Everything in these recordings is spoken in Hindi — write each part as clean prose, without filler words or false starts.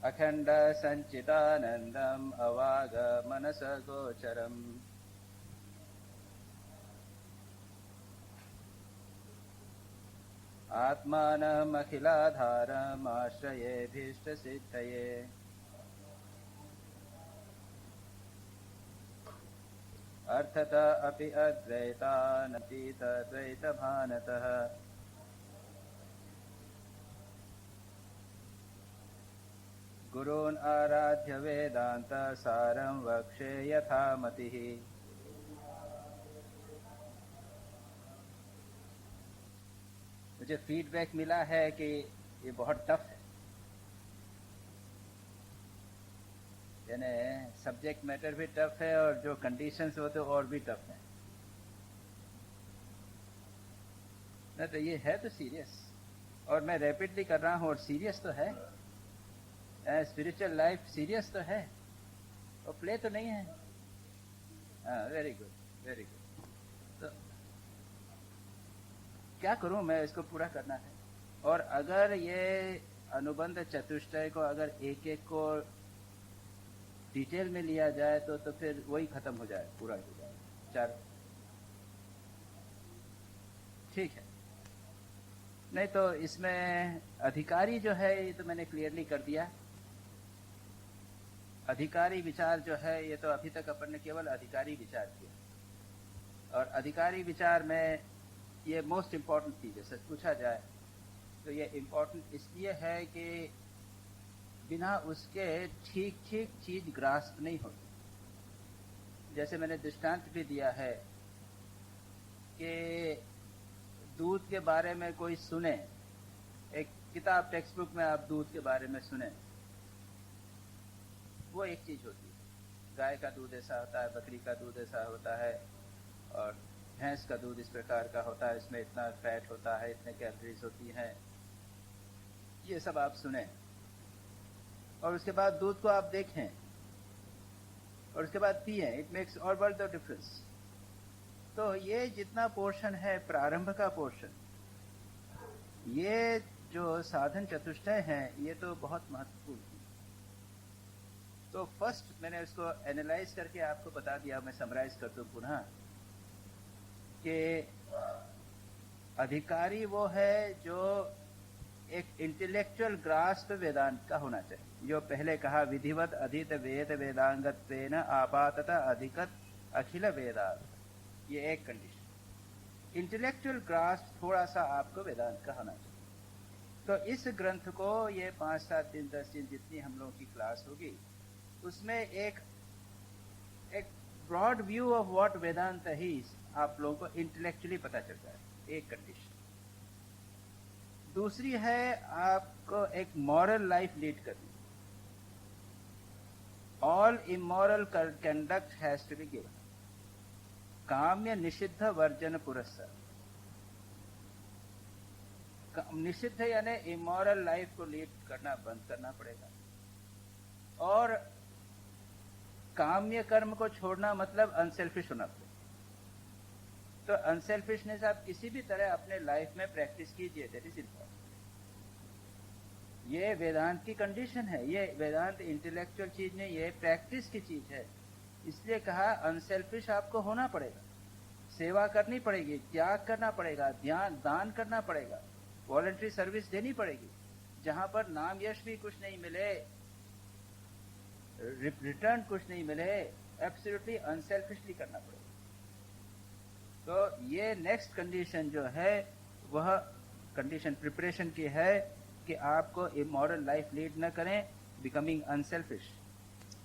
अखंड संचिदानंदम अवाग मनस गोचरम। आत्मानमखिलाधारम आश्रयेभीष्ट सिद्धये। अर्थत अपि अद्वैतानतीतद्वैतभानतः। गुरून् आराध्य वेदांत सारं वक्षे यथामतिः। मुझे फीडबैक मिला है कि ये बहुत टफ है, यानी सब्जेक्ट मैटर भी टफ है और जो कंडीशंस होते और भी टफ है ना। तो ये है तो सीरियस, और मैं रैपिडली कर रहा हूँ और सीरियस तो है। स्पिरिचुअल लाइफ सीरियस तो है और प्ले तो नहीं है। Very good, very good. तो क्या करूं, मैं इसको पूरा करना है। और अगर ये अनुबंध चतुष्टय को अगर एक एक को डिटेल में लिया जाए तो फिर वही खत्म हो जाए, पूरा हो जाए। चार, ठीक है। नहीं तो इसमें अधिकारी जो है ये तो मैंने क्लियरली कर दिया। अधिकारी विचार जो है ये तो अभी तक अपन ने केवल अधिकारी विचार किया, और अधिकारी विचार में ये मोस्ट इम्पॉर्टेंट चीज है। सच पूछा जाए तो ये इम्पॉर्टेंट इसलिए है कि बिना उसके ठीक ठीक चीज ग्रास्प नहीं होती। जैसे मैंने दृष्टांत भी दिया है कि दूध के बारे में कोई सुने, एक किताब टेक्स्ट बुक में आप दूध के बारे में सुने, वो एक चीज होती है। गाय का दूध ऐसा होता है, बकरी का दूध ऐसा होता है, और भैंस का दूध इस प्रकार का होता है, इसमें इतना फैट होता है, इतने कैलोरीज होती हैं, ये सब आप सुने। और उसके बाद दूध को आप देखें और उसके बाद पिए, it makes all world the difference. तो ये जितना पोर्शन है प्रारंभ का पोर्शन, ये जो साधन चतुष्टय है ये तो बहुत महत्वपूर्ण है। तो फर्स्ट मैंने उसको एनालाइज करके आपको बता दिया। मैं समराइज कर दूं पुनः कि अधिकारी वो है जो एक इंटेलेक्चुअल ग्रास्प वेदांत का होना चाहिए। जो पहले कहा, विधिवत अधित वेद वेदांगत्वेन आपातत अधिकत अखिल वेदांत, ये एक कंडीशन। इंटेलेक्चुअल ग्रास्प थोड़ा सा आपको वेदांत का होना चाहिए। तो इस ग्रंथ को ये 5-7 दिन 10 दिन जितनी हम लोगों की क्लास होगी उसमें एक ब्रॉड व्यू ऑफ व्हाट वेदांत है आप लोगों को इंटेलेक्चुअली पता चलता है, एक कंडीशन। दूसरी है आपको एक मॉरल लाइफ लीड करनी। All immoral conduct has to be given. काम्य निषिद्ध वर्जन पुरस्सर। निषिद्ध यानी इमोरल लाइफ को लीड करना बंद करना पड़ेगा, और काम्य कर्म को छोड़ना मतलब अनसेल्फिश होना पड़ेगा। तो अनसेल्फिशनेस आप किसी भी तरह अपने लाइफ में प्रैक्टिस कीजिए, दैट इज इम्पॉर्टेंट। ये वेदांत की कंडीशन है, ये वेदांत इंटेलेक्चुअल चीज नहीं, ये प्रैक्टिस की चीज है। इसलिए कहा अनसेल्फिश आपको होना पड़ेगा, सेवा करनी पड़ेगी, त्याग करना पड़ेगा, दान करना पड़ेगा, वॉलंटरी सर्विस देनी पड़ेगी। जहां पर नाम यश भी कुछ नहीं मिले, रिटर्न कुछ नहीं मिले, एब्सोल्युटली अनसेल्फिशली करना पड़ेगा। तो ये नेक्स्ट कंडीशन जो है वह कंडीशन प्रिपरेशन की है कि आपको इमोरल लाइफ लीड न करें, बिकमिंग अनसेल्फिश।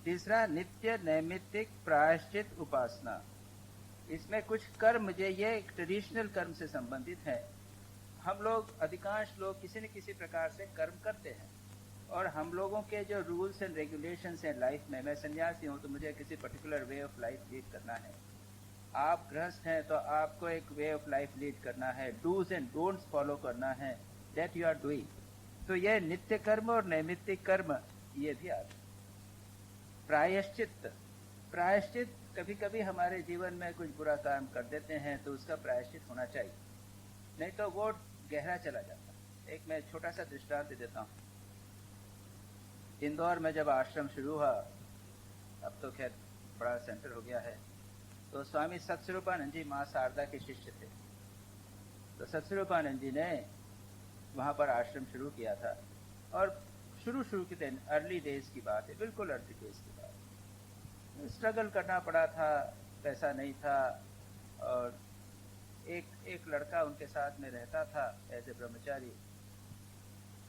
तीसरा, नित्य नैमित्तिक प्रायश्चित उपासना। इसमें कुछ कर्म जो ये ट्रेडिशनल कर्म से संबंधित है। हम लोग अधिकांश लोग किसी न किसी प्रकार से कर्म करते हैं, और हम लोगों के जो रूल्स एंड रेगुलेशंस हैं लाइफ में, मैं सन्यासी हूं तो मुझे किसी particular way of life lead करना है, आप गृहस्थ हैं तो आपको एक वे ऑफ लाइफ लीड करना है, डूज एंड डोंट्स फॉलो करना है, दैट यू आर डूइंग। तो ये नित्य कर्म और नैमित्तिक कर्म ये भी आते। प्रायश्चित, प्रायश्चित कभी कभी हमारे जीवन में कुछ बुरा काम कर देते हैं तो उसका प्रायश्चित होना चाहिए, नहीं तो वो गहरा चला जाता है। एक मैं छोटा सा दृष्टांत देता हूं। इंदौर में जब आश्रम शुरू हुआ, अब तो खैर बड़ा सेंटर हो गया है, तो स्वामी सत्स्वरूपानंद जी माँ शारदा के शिष्य थे। तो सत्स्वरूपानंद जी ने वहाँ पर आश्रम शुरू किया था, और शुरू के दिन अर्ली डेज की बात है, बिल्कुल अर्ली डेज की बात। स्ट्रगल करना पड़ा था, पैसा नहीं था, और एक लड़का उनके साथ में रहता था एज ए ब्रह्मचारी।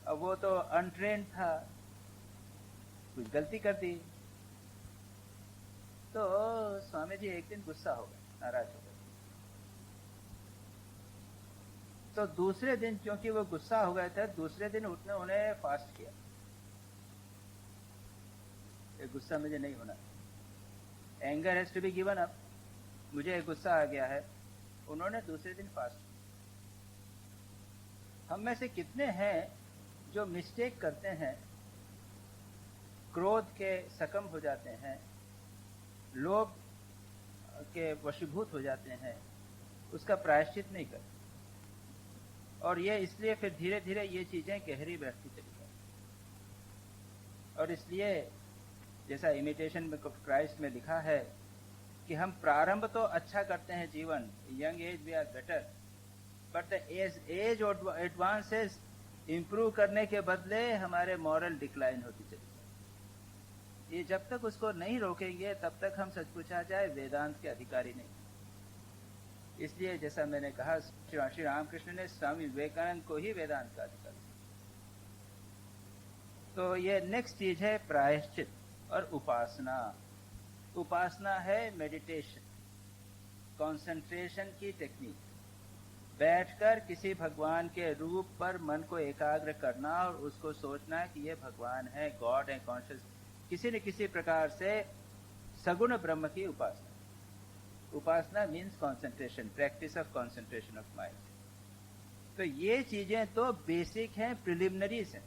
अब वो तो अनट्रेन्ड था, कुछ गलती कर दी, तो स्वामी जी एक दिन गुस्सा हो गए, नाराज हो गए। तो दूसरे दिन, क्योंकि वो गुस्सा हो गए थे, दूसरे दिन उन्हें फास्ट किया। ये गुस्सा मुझे नहीं होना, anger has to be given up. मुझे गुस्सा आ गया है, उन्होंने दूसरे दिन फास्ट। हम में से कितने हैं जो मिस्टेक करते हैं, क्रोध के सकम हो जाते हैं, लोभ के वशीभूत हो जाते हैं, उसका प्रायश्चित नहीं करते, और ये इसलिए फिर धीरे धीरे ये चीजें गहरी बैठती चली जाती। और इसलिए जैसा इमिटेशन ऑफ क्राइस्ट में लिखा है कि हम प्रारंभ तो अच्छा करते हैं जीवन, young age we are better, but the age advances, improve करने के बदले हमारे मॉरल डिक्लाइन होती चली जाती। ये जब तक उसको नहीं रोकेंगे तब तक हम सच पूछा जाए वेदांत के अधिकारी नहीं। इसलिए जैसा मैंने कहा, श्री रामकृष्ण ने स्वामी विवेकानंद को ही वेदांत का अधिकारी। तो ये नेक्स्ट चीज है प्रायश्चित और उपासना। उपासना है मेडिटेशन, कंसंट्रेशन की टेक्निक, बैठकर किसी भगवान के रूप पर मन को एकाग्र करना और उसको सोचना कि ये भगवान है, गॉड है, कॉन्शियस, किसी न किसी प्रकार से सगुण ब्रह्म की उपासना। उपासना means concentration, practice of concentration of mind. तो ये चीजें तो बेसिक हैं, प्रिलिमिनरीज हैं,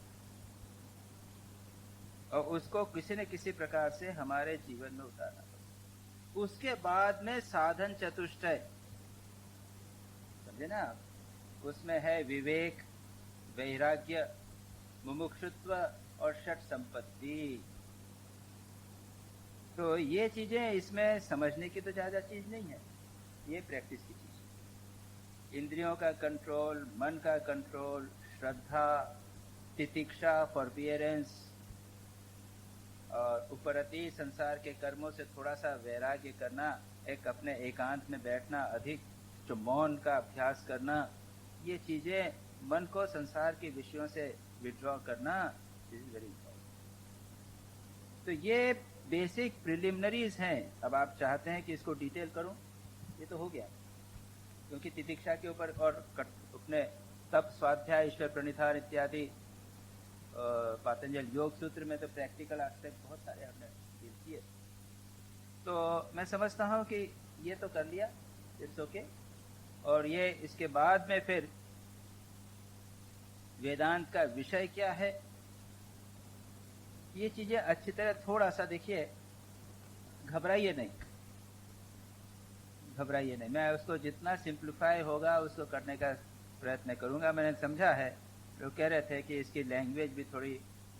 और उसको किसी न किसी प्रकार से हमारे जीवन में उतारना पड़ेगा। उसके बाद में साधन चतुष्टय, समझे ना, उसमें है विवेक, वैराग्य, मुमुक्षुत्व और षट संपत्ति। तो ये चीजें इसमें समझने की तो ज्यादा चीज नहीं है, ये प्रैक्टिस की चीज। इंद्रियों का कंट्रोल, मन का कंट्रोल, श्रद्धा, तितिक्षा, फॉरबियरेंस, और उपरति संसार के कर्मों से थोड़ा सा वैराग्य करना, एक अपने एकांत में बैठना, अधिक जो मौन का अभ्यास करना, ये चीजें मन को संसार के विषयों से विड्रॉ करना, इज वेरी इम्पोर्टेंट। तो ये बेसिक प्रिलिमिनरीज हैं। अब आप चाहते हैं कि इसको डिटेल करूं, ये तो हो गया, क्योंकि तितिक्षा के ऊपर और अपने तप, स्वाध्याय, ईश्वर प्रणिधान इत्यादि पातंजल योग सूत्र में तो प्रैक्टिकल एस्पेक्ट बहुत सारे हमने डील किए। तो मैं समझता हूं कि ये तो कर लिया, इट्स ओके। और ये इसके बाद में फिर वेदांत का विषय क्या है, ये चीजें अच्छी तरह थोड़ा सा देखिए, घबराइए नहीं, घबराइए नहीं। मैं उसको जितना सिंप्लीफाई होगा उसको करने का प्रयत्न करूंगा। मैंने समझा है, लोग कह रहे थे कि इसकी लैंग्वेज भी थोड़ी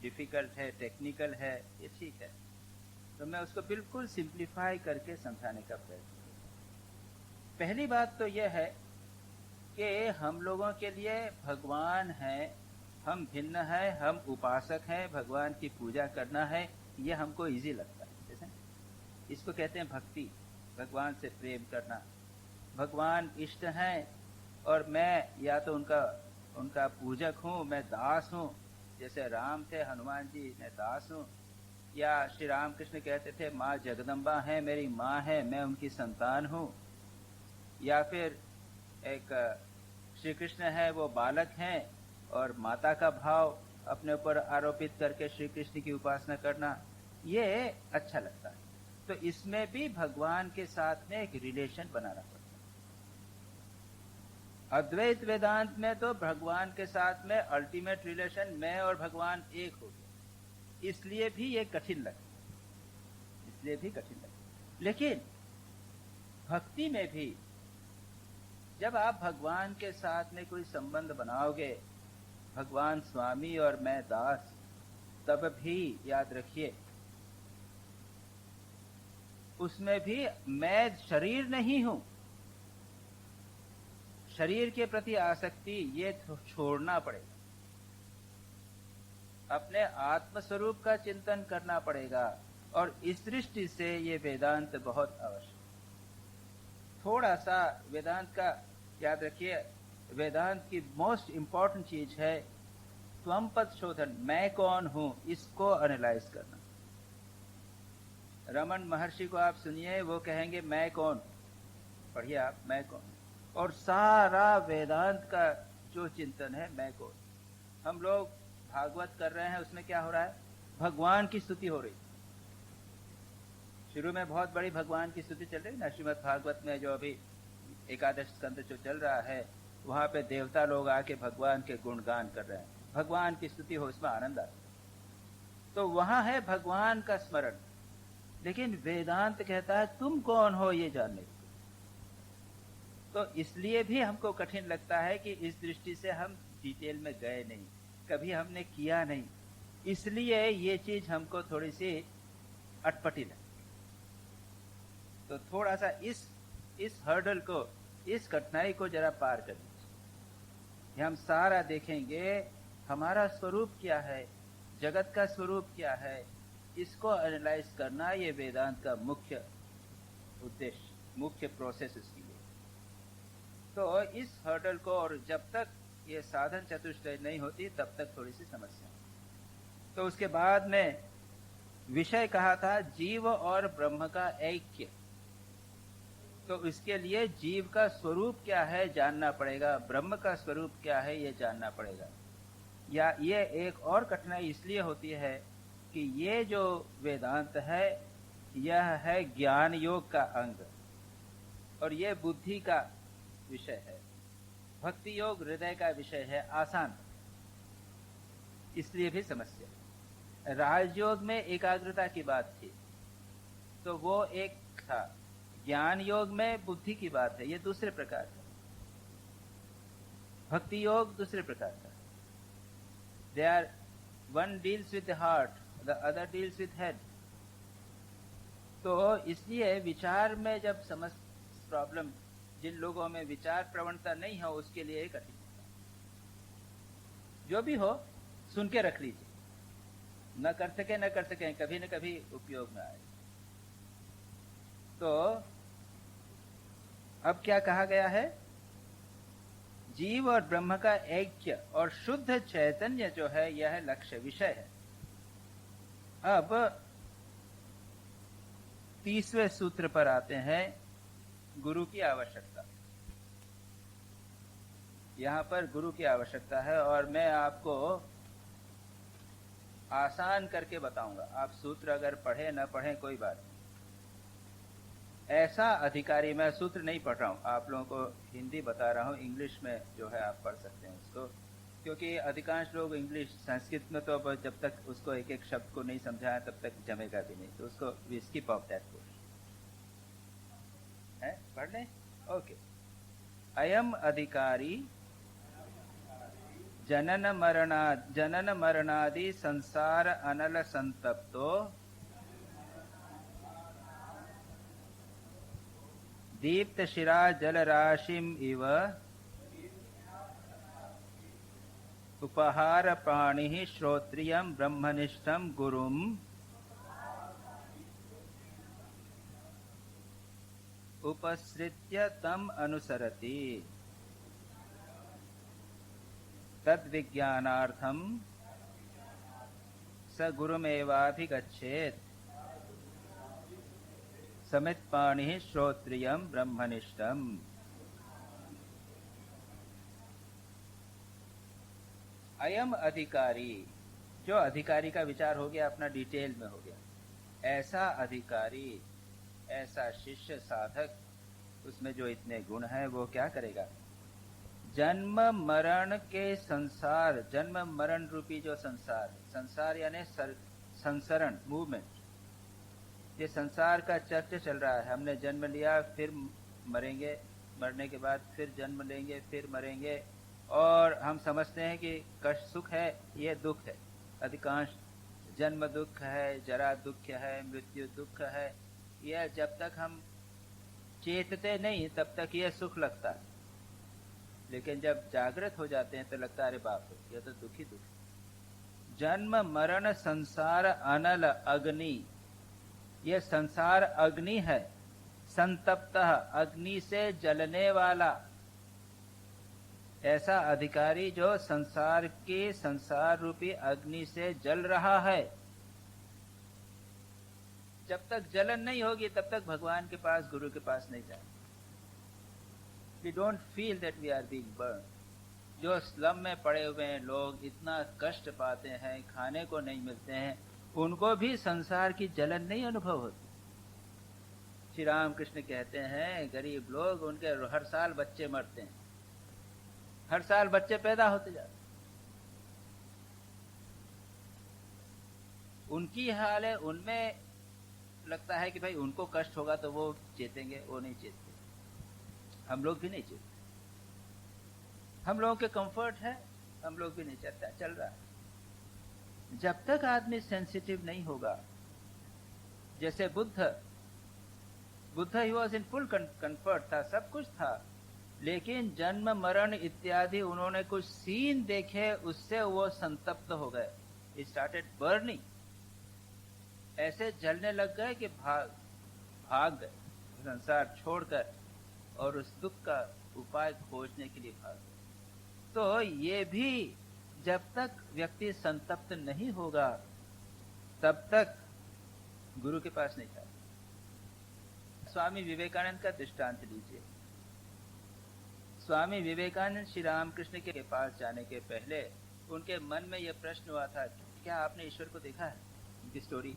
डिफिकल्ट है, टेक्निकल है, ये ठीक है, तो मैं उसको बिल्कुल सिंप्लीफाई करके समझाने का प्रयत्न करूंगा। पहली बात तो यह है कि हम लोगों के लिए भगवान है, हम भिन्न है, हम उपासक हैं, भगवान की पूजा करना है, ये हमको इजी लगता है। जैसे इसको कहते हैं भक्ति, भगवान से प्रेम करना। भगवान इष्ट हैं और मैं या तो उनका पूजक हूँ, मैं दास हूँ, जैसे राम थे, हनुमान जी, मैं दास हूँ। या श्री रामकृष्ण कहते थे माँ जगदम्बा है, मेरी माँ है, मैं उनकी संतान हूँ। या फिर एक श्री कृष्ण है, वो बालक हैं, और माता का भाव अपने ऊपर आरोपित करके श्री कृष्ण की उपासना करना, ये अच्छा लगता है। तो इसमें भी भगवान के साथ में एक रिलेशन बनाना पड़ता है। अद्वैत वेदांत में तो भगवान के साथ में अल्टीमेट रिलेशन, मैं और भगवान एक हो गया, इसलिए भी ये कठिन लगता है, इसलिए भी कठिन लगता है। लेकिन भक्ति में भी जब आप भगवान के साथ में कोई संबंध बनाओगे, भगवान स्वामी और मैं दास, तब भी याद रखिए उसमें भी मैं शरीर नहीं हूं। शरीर के प्रति आसक्ति ये छोड़ना पड़ेगा, अपने आत्म स्वरूप का चिंतन करना पड़ेगा। और इस दृष्टि से ये वेदांत बहुत आवश्यक। थोड़ा सा वेदांत का याद रखिए, वेदांत की मोस्ट इंपॉर्टेंट चीज है त्वम पद शोधन, मैं कौन हूं, इसको एनालाइज करना। रमन महर्षि को आप सुनिए, वो कहेंगे मैं कौन, पढ़िए आप मैं कौन, और सारा वेदांत का जो चिंतन है मैं कौन। हम लोग भागवत कर रहे हैं, उसमें क्या हो रहा है, भगवान की स्तुति हो रही। शुरू में बहुत बड़ी भगवान की स्तुति चल रही ना, श्रीमद् भागवत में जो अभी एकादश स्कंद जो चल रहा है, वहां पे देवता लोग आके भगवान के गुणगान कर रहे हैं, भगवान की स्तुति हो, उसमें आनंद आता है। तो वहां है भगवान का स्मरण। लेकिन वेदांत कहता है तुम कौन हो ये जानने को। तो इसलिए भी हमको कठिन लगता है कि इस दृष्टि से हम डिटेल में गए नहीं, कभी हमने किया नहीं, इसलिए ये चीज हमको थोड़ी सी अटपटी लगती। तो थोड़ा सा इस हर्डल को, इस कठिनाई को जरा पार कर लीजिए। हम सारा देखेंगे हमारा स्वरूप क्या है, जगत का स्वरूप क्या है, इसको एनालाइज करना ये वेदांत का मुख्य उद्देश्य, मुख्य प्रोसेस इसकी है। तो इस हर्डल को, और जब तक ये साधन चतुष्टय नहीं होती तब तक थोड़ी सी समस्या। तो उसके बाद में विषय कहा था जीव और ब्रह्म का ऐक्य। तो इसके लिए जीव का स्वरूप क्या है जानना पड़ेगा, ब्रह्म का स्वरूप क्या है ये जानना पड़ेगा। या ये एक और कठिनाई इसलिए होती है कि ये जो वेदांत है यह है ज्ञान योग का अंग, और ये बुद्धि का विषय है, भक्ति योग हृदय का विषय है, आसान, इसलिए भी समस्या। राजयोग में एकाग्रता की बात थी तो वो एक था, ज्ञान योग में बुद्धि की बात है, ये दूसरे प्रकार का, भक्ति योग दूसरे प्रकार का। They are, one deals with the heart, the other deals with head. तो इसलिए विचार में जब समझ प्रॉब्लम, जिन लोगों में विचार प्रवणता नहीं हो उसके लिए कठिन। जो भी हो सुन के रख लीजिए, न कर सके कभी न कभी उपयोग में आए। तो अब क्या कहा गया है, जीव और ब्रह्म का ऐक्य और शुद्ध चैतन्य जो है यह लक्ष्य विषय है। अब 30वें सूत्र पर आते हैं, गुरु की आवश्यकता। यहां पर गुरु की आवश्यकता है, और मैं आपको आसान करके बताऊंगा। आप सूत्र अगर पढ़े न पढ़े कोई बात नहीं। ऐसा अधिकारी, मैं सूत्र नहीं पढ़ रहा हूं, आप लोगों को हिंदी बता रहा हूं, इंग्लिश में जो है आप पढ़ सकते हैं उसको, क्योंकि अधिकांश लोग इंग्लिश, संस्कृत में तो अब जब तक उसको एक एक शब्द को नहीं समझाया तब तक जमेगा भी नहीं, तो उसको we skip off that course है, पढ़ लें। ओके। अयम अधिकारी जनन मरणादि संसार अनल संतप्तो दीप्त शिरा जल राशिम इव उपहार पाणि श्रोत्रियम ब्रह्मनिष्ठम गुरुम उपसृत्य तम अनुसरति तद विज्ञानार्थम स गुरुमेवाभिगच्छेत् समित्पाणि श्रोत्रियम ब्रह्मनिष्ठम। अयम अधिकारी, जो अधिकारी का विचार हो गया अपना, डिटेल में हो गया। ऐसा अधिकारी, ऐसा शिष्य साधक, उसमें जो इतने गुण हैं वो क्या करेगा, जन्म मरण के संसार, जन्म मरण रूपी जो संसार, संसार यानी संसरण, मूवमेंट, ये संसार का चक्र चल रहा है। हमने जन्म लिया, फिर मरेंगे, मरने के बाद फिर जन्म लेंगे, फिर मरेंगे, और हम समझते हैं कि कष्ट सुख है, ये दुख है। अधिकांश जन्म दुख है, जरा दुख है, मृत्यु दुख है, यह जब तक हम चेतते नहीं तब तक यह सुख लगता है, लेकिन जब जागृत हो जाते हैं तो लगता है अरे बाप रे यह तो दुख ही दुख। जन्म मरण संसार अनल अग्नि, यह संसार अग्नि है, संतप्त अग्नि से जलने वाला ऐसा अधिकारी जो संसार के संसार रूपी अग्नि से जल रहा है। जब तक जलन नहीं होगी तब तक भगवान के पास, गुरु के पास नहीं जाए। We don't feel that we are being burned. जो स्लम में पड़े हुए हैं लोग इतना कष्ट पाते हैं, खाने को नहीं मिलते हैं, उनको भी संसार की जलन नहीं अनुभव होती। श्री राम कृष्ण कहते हैं गरीब लोग, उनके हर साल बच्चे मरते हैं, हर साल बच्चे पैदा होते जाते, उनकी हाल है, उनमें लगता है कि भाई उनको कष्ट होगा तो वो चेतेंगे, वो नहीं चेतते। हम लोग भी नहीं चेतते, हम लोगों के कंफर्ट है, हम लोग भी नहीं चाहते, चल रहा है। जब तक आदमी सेंसिटिव नहीं होगा, जैसे Buddha he was in full comfort था, सब कुछ था, लेकिन जन्म मरण इत्यादि उन्होंने कुछ सीन देखे, उससे वो संतप्त हो गए, स्टार्टेड बर्निंग, ऐसे जलने लग गए कि भाग गए संसार छोड़कर और उस दुख का उपाय खोजने के लिए भाग गए। तो ये भी जब तक व्यक्ति संतप्त नहीं होगा तब तक गुरु के पास नहीं जाता। स्वामी विवेकानंद का दृष्टांत लीजिए। स्वामी विवेकानंद श्री रामकृष्ण के पास जाने के पहले उनके मन में यह प्रश्न हुआ था, क्या आपने ईश्वर को देखा है? उनकी स्टोरी,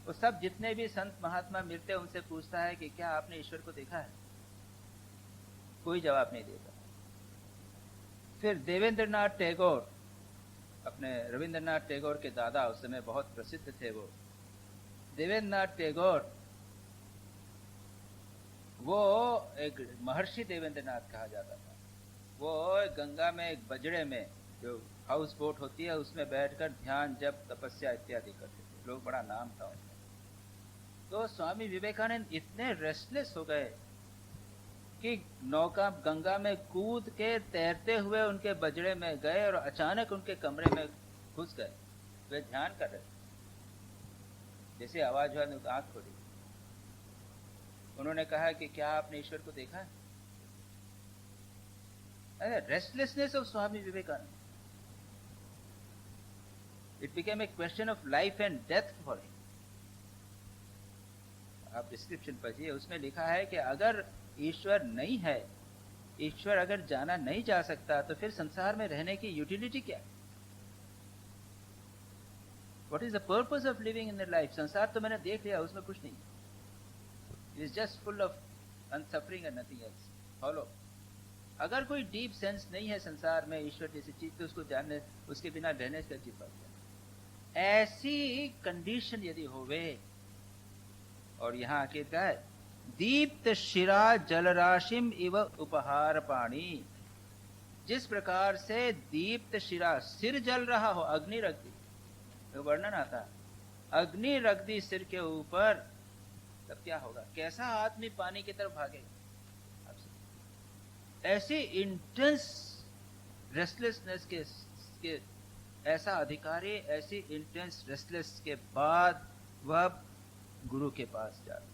वो सब जितने भी संत महात्मा मिलते हैं उनसे पूछता है कि क्या आपने ईश्वर को देखा है? कोई जवाब नहीं देता। फिर देवेंद्रनाथ टैगोर, अपने रविंद्रनाथ टैगोर के दादा, उस समय बहुत प्रसिद्ध थे वो देवेंद्रनाथ टैगोर, वो एक महर्षि देवेंद्रनाथ कहा जाता था। वो गंगा में एक बजड़े में, जो हाउस बोट होती है, उसमें बैठकर ध्यान जप तपस्या इत्यादि करते थे लोग, बड़ा नाम था उनका। तो स्वामी विवेकानंद इतने रेस्टलेस हो गए कि नौका गंगा में कूद के तैरते हुए उनके बजड़े में गए और अचानक उनके कमरे में घुस गए। वे ध्यान कर रहे, जैसे आवाज हुआ तो आंख खोली। उन्होंने कहा कि क्या आपने ईश्वर को देखा है? अरे restlessness of Swami Vivekananda, it became a question of life and death for him. आप डिस्क्रिप्शन पढ़िए, उसमें लिखा है कि अगर ईश्वर नहीं है, ईश्वर अगर जाना नहीं जा सकता, तो फिर संसार में रहने की यूटिलिटी क्या? What is the purpose of living in the life? संसार तो मैंने देख लिया, उसमें कुछ नहीं, it is just full of unsuffering and nothing else. Follow, अगर कोई डीप सेंस नहीं है संसार में ईश्वर जैसी चीज, तो उसको जानने, उसके बिना रहने से अच्छी बात है। ऐसी कंडीशन यदि होवे, और यहाँ आके क्या है, दीप्त शिरा जलराशिम इव उपहार पाणी, जिस प्रकार से दीप्त शिरा, सिर जल रहा हो, अग्नि रख दी, तो वर्णन आता, अग्नि रख दी सिर के ऊपर, तब क्या होगा? कैसा आदमी पानी की तरफ भागेगा? ऐसी इंटेंस रेस्टलेसनेस के ऐसा अधिकारी, ऐसी इंटेंस रेस्टलेस के बाद वह गुरु के पास जाता।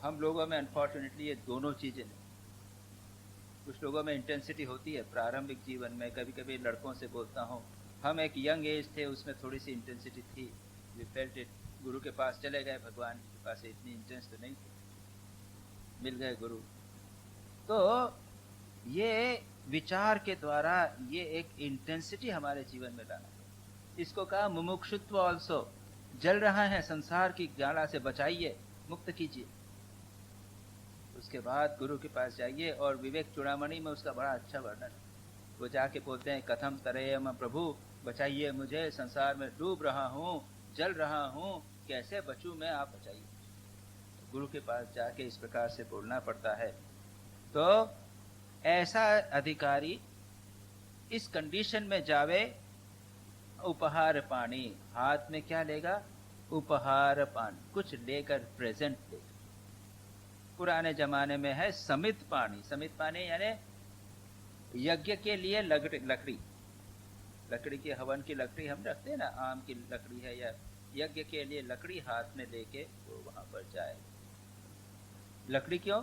हम लोगों में अनफॉर्चुनेटली ये दोनों चीजें नहीं। कुछ लोगों में इंटेंसिटी होती है प्रारंभिक जीवन में, कभी कभी लड़कों से बोलता हूँ, हम एक यंग एज थे, उसमें थोड़ी सी इंटेंसिटी थी, वी फेल्ट इट, गुरु के पास चले गए, भगवान के पास इतनी इंटेंस तो नहीं थी, मिल गए गुरु। तो ये विचार के द्वारा ये एक इंटेंसिटी हमारे जीवन में लाना है। इसको कहा मुमुक्षुत्व ऑल्सो, जल रहा है संसार की ज्वाला से, बचाइए, मुक्त कीजिए। उसके बाद गुरु के पास जाइए, और विवेक चूड़ामणि में उसका बड़ा अच्छा वर्णन है। वो जाके बोलते हैं, कथम तरेयम प्रभु, बचाइए मुझे, संसार में डूब रहा हूँ, जल रहा हूँ, कैसे बचूं मैं, आप बचाइए। गुरु के पास जाके इस प्रकार से बोलना पड़ता है। तो ऐसा अधिकारी इस कंडीशन में जावे उपहार पानी, हाथ में क्या लेगा? उपहार पानी, कुछ लेकर, प्रेजेंट लेकर। पुराने जमाने में है समित पानी। समित पानी यानी यज्ञ के लिए लकड़ी, लकड़ी की, हवन की लकड़ी हम रखते हैं ना, आम की लकड़ी है, या यज्ञ के लिए लकड़ी हाथ में लेके वो वहां पर जाए। लकड़ी क्यों?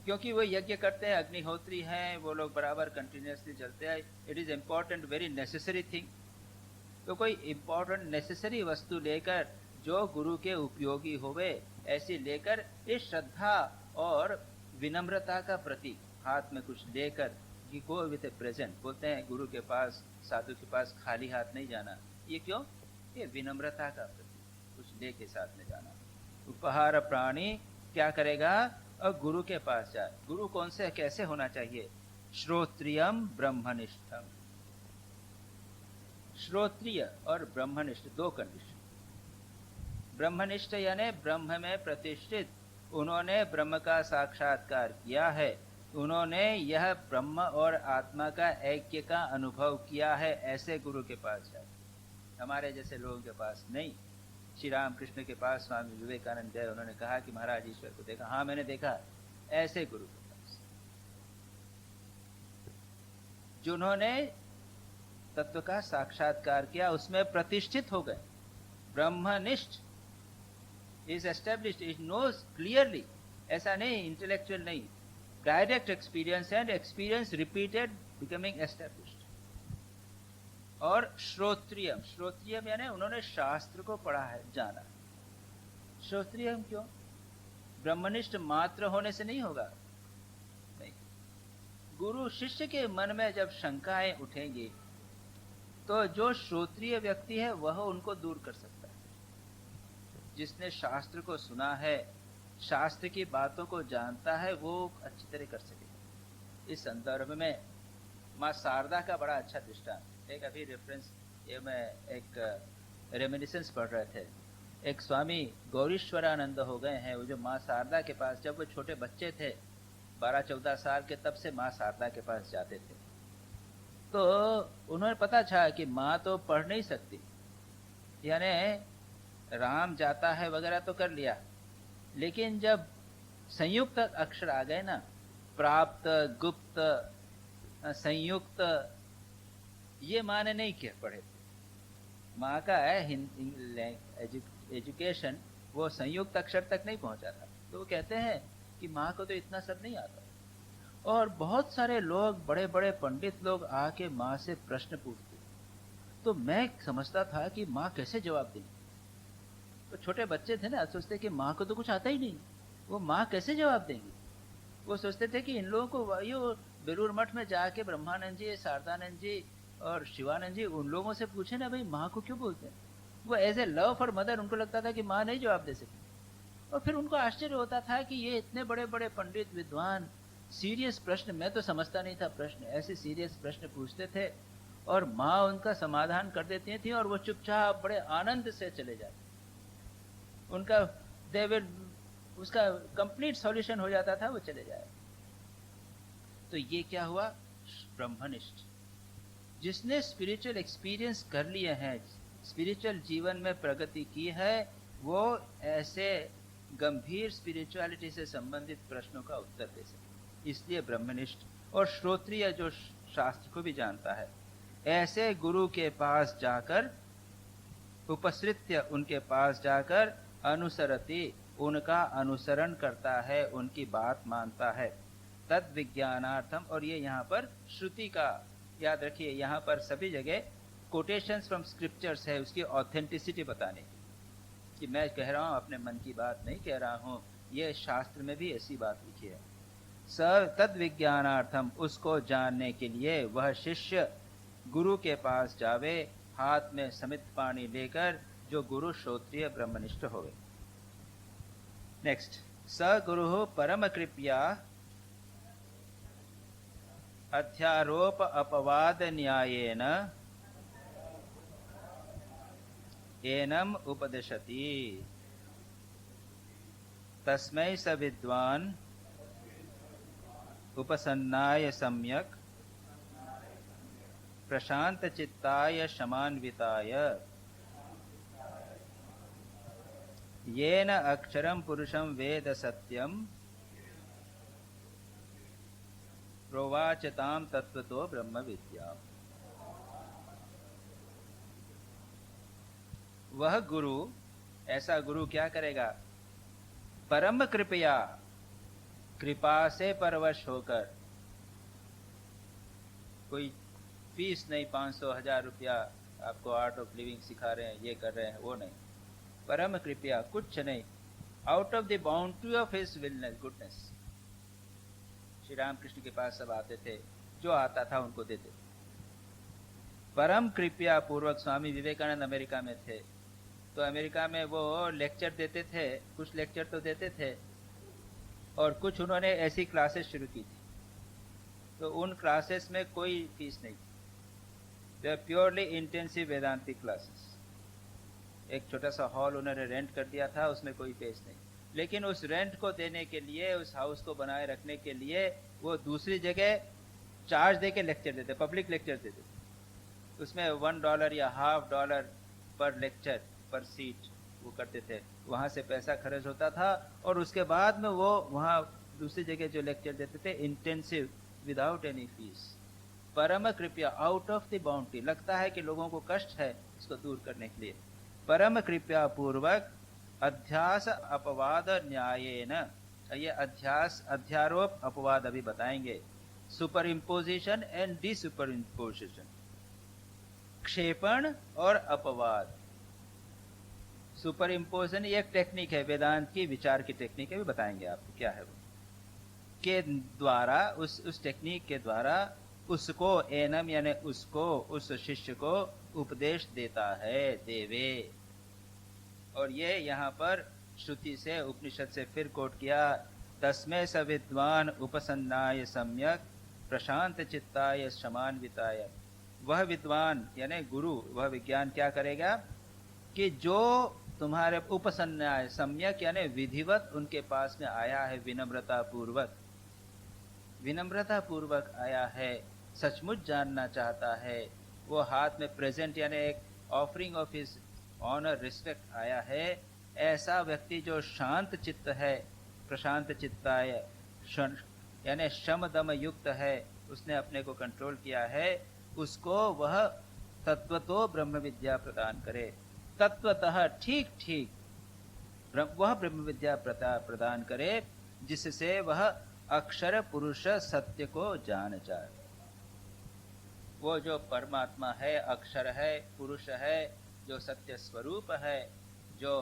क्योंकि वो यज्ञ करते हैं, अग्निहोत्री हैं, वो लोग बराबर कंटिन्यूसली जलते हैं। It is important, very necessary thing. तो कोई इम्पोर्टेंट नेसेसरी वस्तु लेकर जो गुरु के उपयोगी होवे, ऐसी लेकर इस श्रद्धा और विनम्रता का प्रतीक हाथ में कुछ लेकर, कि गो विथ ए प्रेजेंट। बोलते हैं गुरु के पास, साधु के पास खाली हाथ नहीं जाना। ये क्यों? ये विनम्रता का प्रतीक, कुछ लेके साथ में जाना। उपहार प्राणी क्या करेगा? और गुरु के पास जाए। गुरु कौन से, कैसे होना चाहिए? श्रोत्रियम ब्रह्मनिष्ठम। श्रोत्रिय और ब्रह्मनिष्ठ दो कंडीशन। ब्रह्मनिष्ठ यानी ब्रह्म में प्रतिष्ठित, उन्होंने ब्रह्म का साक्षात्कार किया है, उन्होंने यह ब्रह्म और आत्मा का ऐक्य का अनुभव किया है, ऐसे गुरु के पास जाए। हमारे जैसे लोगों के पास नहीं। श्री रामकृष्ण के पास स्वामी विवेकानंद गए, उन्होंने कहा कि महाराज ईश्वर को देखा? हाँ मैंने देखा। ऐसे गुरु के पास जिन्होंने तत्व का साक्षात्कार किया, उसमें प्रतिष्ठित हो गए। ब्रह्मनिष्ठ is established, is knows clearly. ऐसा नहीं इंटेलेक्चुअल नहीं, direct experience and experience repeated, becoming established. और श्रोत्रियम, श्रोत्रियम यानी उन्होंने शास्त्र को पढ़ा है, जाना। श्रोत्रियम क्यों? ब्रह्मनिष्ठ मात्र होने से नहीं होगा, नहीं। गुरु शिष्य के मन में जब शंकाएं उठेंगी तो जो श्रोत्रिय व्यक्ति है वह उनको दूर कर सकता है। जिसने शास्त्र को सुना है, शास्त्र की बातों को जानता है, वो अच्छी तरह कर सकेगा। इस संदर्भ में माँ शारदा का बड़ा अच्छा दृष्टांत, एक अभी रेफरेंस, ये मैं एक रेमिनिसेंस पढ़ रहे थे। एक स्वामी गौरीश्वरानंद हो गए हैं, वो जो माँ शारदा के पास, जब वो छोटे बच्चे थे 12-14 साल के, तब से माँ शारदा के पास जाते थे। तो उन्हें पता था कि माँ तो पढ़ नहीं सकती, यानी राम जाता है वगैरह तो कर लिया, लेकिन जब संयुक्त अक्षर आ गए ना, प्राप्त, गुप्त, संयुक्त, ये माँ ने नहीं किया, पढ़े थे। माँ का एजुकेशन वो संयुक्त अक्षर तक नहीं पहुंचा था। तो वो कहते हैं कि माँ को तो इतना सब नहीं आता। और बहुत सारे लोग, बड़े बड़े पंडित लोग आके माँ से प्रश्न पूछते, तो मैं समझता था कि माँ कैसे जवाब देंगी। तो छोटे बच्चे थे ना, सोचते कि माँ को तो कुछ आता ही नहीं, वो माँ कैसे जवाब देंगी। वो सोचते थे कि इन लोगों को, ये बेलूर मठ में जाके ब्रह्मानंद जी, शारदानंद जी और शिवानंद जी, उन लोगों से पूछे ना, भाई माँ को क्यों बोलते हैं। वो as a love for mother, उनको लगता था कि माँ नहीं जवाब दे सकती। और फिर उनको आश्चर्य होता था कि ये इतने बड़े बड़े पंडित विद्वान सीरियस प्रश्न, मैं तो समझता नहीं था प्रश्न, ऐसे सीरियस प्रश्न पूछते थे और माँ उनका समाधान कर देती थी, और वो चुपचाप बड़े आनंद से चले जाते। उनका दे विल, उसका कंप्लीट सॉल्यूशन हो जाता था, वो चले जाए। तो ये क्या हुआ? ब्रह्मनिष्ठ, जिसने स्पिरिचुअल एक्सपीरियंस कर लिए हैं, स्पिरिचुअल जीवन में प्रगति की है, वो ऐसे गंभीर स्पिरिचुअलिटी से संबंधित प्रश्नों का उत्तर दे सके। इसलिए ब्रह्मनिष्ठ और श्रोत्रिय, जो शास्त्र को भी जानता है, ऐसे गुरु के पास जाकर, उपसृत्य, उनके पास जाकर, अनुसरति, उनका अनुसरण करता है, उनकी बात मानता है। तद विज्ञानार्थम, और ये यहाँ पर श्रुति का याद रखिए, यहाँ पर सभी जगह कोटेशंस फ्रॉम स्क्रिप्चर्स है, उसकी ऑथेंटिसिटी बताने की, कि मैं कह रहा हूँ अपने मन की बात नहीं कह रहा हूँ, ये शास्त्र में भी ऐसी बात लिखी है। स तद विज्ञानार्थम, उसको जानने के लिए वह शिष्य गुरु के पास जावे, हाथ में समित पानी लेकर, जो गुरु श्रोत्रिय ब्रह्मनिष्ठ होवे। नेक्स्ट, स गुरु परम कृपया अध्यारोप अपवाद न्यायेन एनम उपदिशति, तस्मै स विद्वान् उपसन्नाय सम्यक् प्रशांत चित्ताय शमान्विताय येन अक्षरम पुरुषम वेद सत्यम प्रोवाचताम तत्वतो ब्रह्म विद्या। वह गुरु, ऐसा गुरु क्या करेगा? परम कृपया, कृपा से परवश होकर, कोई फीस नहीं, 500 1000 रुपया आपको आर्ट ऑफ लिविंग सिखा रहे हैं, ये कर रहे हैं, वो नहीं, परम कृपया, कुछ नहीं, out of the boundary of his willness goodness. Shri Ramakrishna के पास सब आते थे, जो आता था उनको देते थे। परम कृपया पूर्वक स्वामी विवेकानंद अमेरिका में थे, तो अमेरिका में वो लेक्चर देते थे, कुछ लेक्चर तो देते थे, और कुछ उन्होंने ऐसी क्लासेस शुरू की थी, तो उन क्लासेस में कोई फीस नहीं थी, they are purely intensive Vedantic classes. एक छोटा सा हॉल उन्होंने रेंट कर दिया था, उसमें कोई फीस नहीं, लेकिन उस रेंट को देने के लिए, उस हाउस को बनाए रखने के लिए वो दूसरी जगह चार्ज दे के लेक्चर देते, पब्लिक लेक्चर देते, उसमें $1 या $0.5 पर लेक्चर पर सीट वो करते थे, वहाँ से पैसा खर्च होता था, और उसके बाद में वो वहाँ दूसरी जगह जो लेक्चर देते थे इंटेंसिव विदाउट एनी फीस। परम कृपया, आउट ऑफ द बाउंड्री, लगता है कि लोगों को कष्ट है, इसको दूर करने के लिए परम कृपया पूर्वक अध्यास अपवाद न्यायेन, ये अध्यास अध्यारोप अपवाद अभी बताएंगे, superimposition and desuperimposition, क्षेपण और अपवाद। सुपर इम्पोजिशन ये एक टेक्निक है, वेदांत की विचार की टेक्निक है, भी बताएंगे आपको क्या है वो, के द्वारा, उस टेक्निक के द्वारा उसको, एनम यानी उसको, उस शिष्य को उपदेश देता है, देवे। और ये यहाँ पर श्रुति से, उपनिषद से फिर कोट किया, तस्मै स विद्वान उपसन्नाय सम्यक प्रशांत चित्ताय शमान्विताय। वह विद्वान यानी गुरु, वह विज्ञान क्या करेगा कि जो तुम्हारे उपसन्नाय, सम्यक यानी विधिवत उनके पास में आया है, विनम्रता पूर्वक, विनम्रता पूर्वक आया है, सचमुच जानना चाहता है, वो हाथ में प्रेजेंट यानी एक offering of his honour respect आया है, ऐसा व्यक्ति जो शांत चित्त है, प्रशांत चित्ताय यानी शम दम युक्त है, उसने अपने को कंट्रोल किया है, उसको वह तत्वतो ब्रह्म विद्या प्रदान करे, तत्वतः ठीक ठीक वह ब्रह्म विद्या प्रदान करे, जिससे वह अक्षर पुरुष सत्य को जान जाए। वो जो परमात्मा है, अक्षर है, पुरुष है, जो सत्य स्वरूप है, जो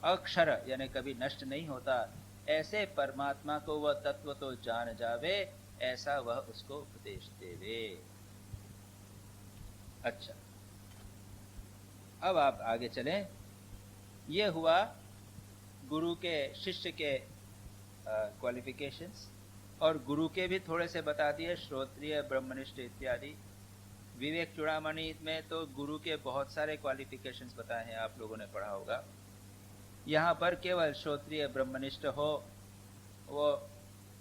अक्षर यानी कभी नष्ट नहीं होता, ऐसे परमात्मा को वह तत्व तो जान जावे, ऐसा वह उसको उपदेश देवे। अच्छा, अब आप आगे चलें। ये हुआ गुरु के, शिष्य के क्वालिफिकेशंस, और गुरु के भी थोड़े से बता दिए, श्रोत्रिय, ब्रह्मनिष्ठ इत्यादि। विवेक चूड़ामणि में तो गुरु के बहुत सारे क्वालिफिकेशंस बताए हैं, आप लोगों ने पढ़ा होगा। यहाँ पर केवल श्रोत्रिय, ब्रह्मनिष्ठ हो, वो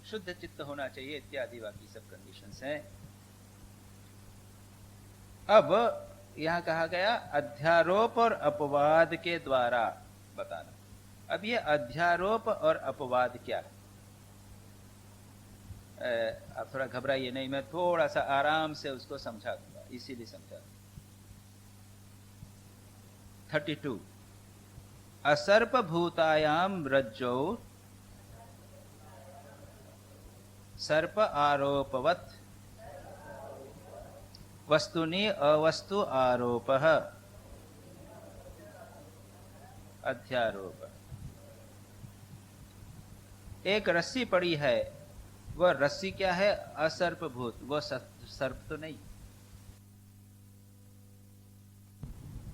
शुद्ध चित्त होना चाहिए इत्यादि, बाकी सब कंडीशंस हैं। अब यहाँ कहा गया अध्यारोप और अपवाद के द्वारा बताना। अब ये अध्यारोप और अपवाद क्या है? आप थोड़ा घबराइए नहीं, मैं थोड़ा सा आराम से उसको समझा दूंगा, इसीलिए समझा। 32 असर्प भूतायाम रज्जौ सर्प आरोपवत् वस्तुनि अवस्तु आरोपः अध्यारोप। एक रस्सी पड़ी है, वह रस्सी क्या है? असर्पभूत, वह सर्प तो नहीं।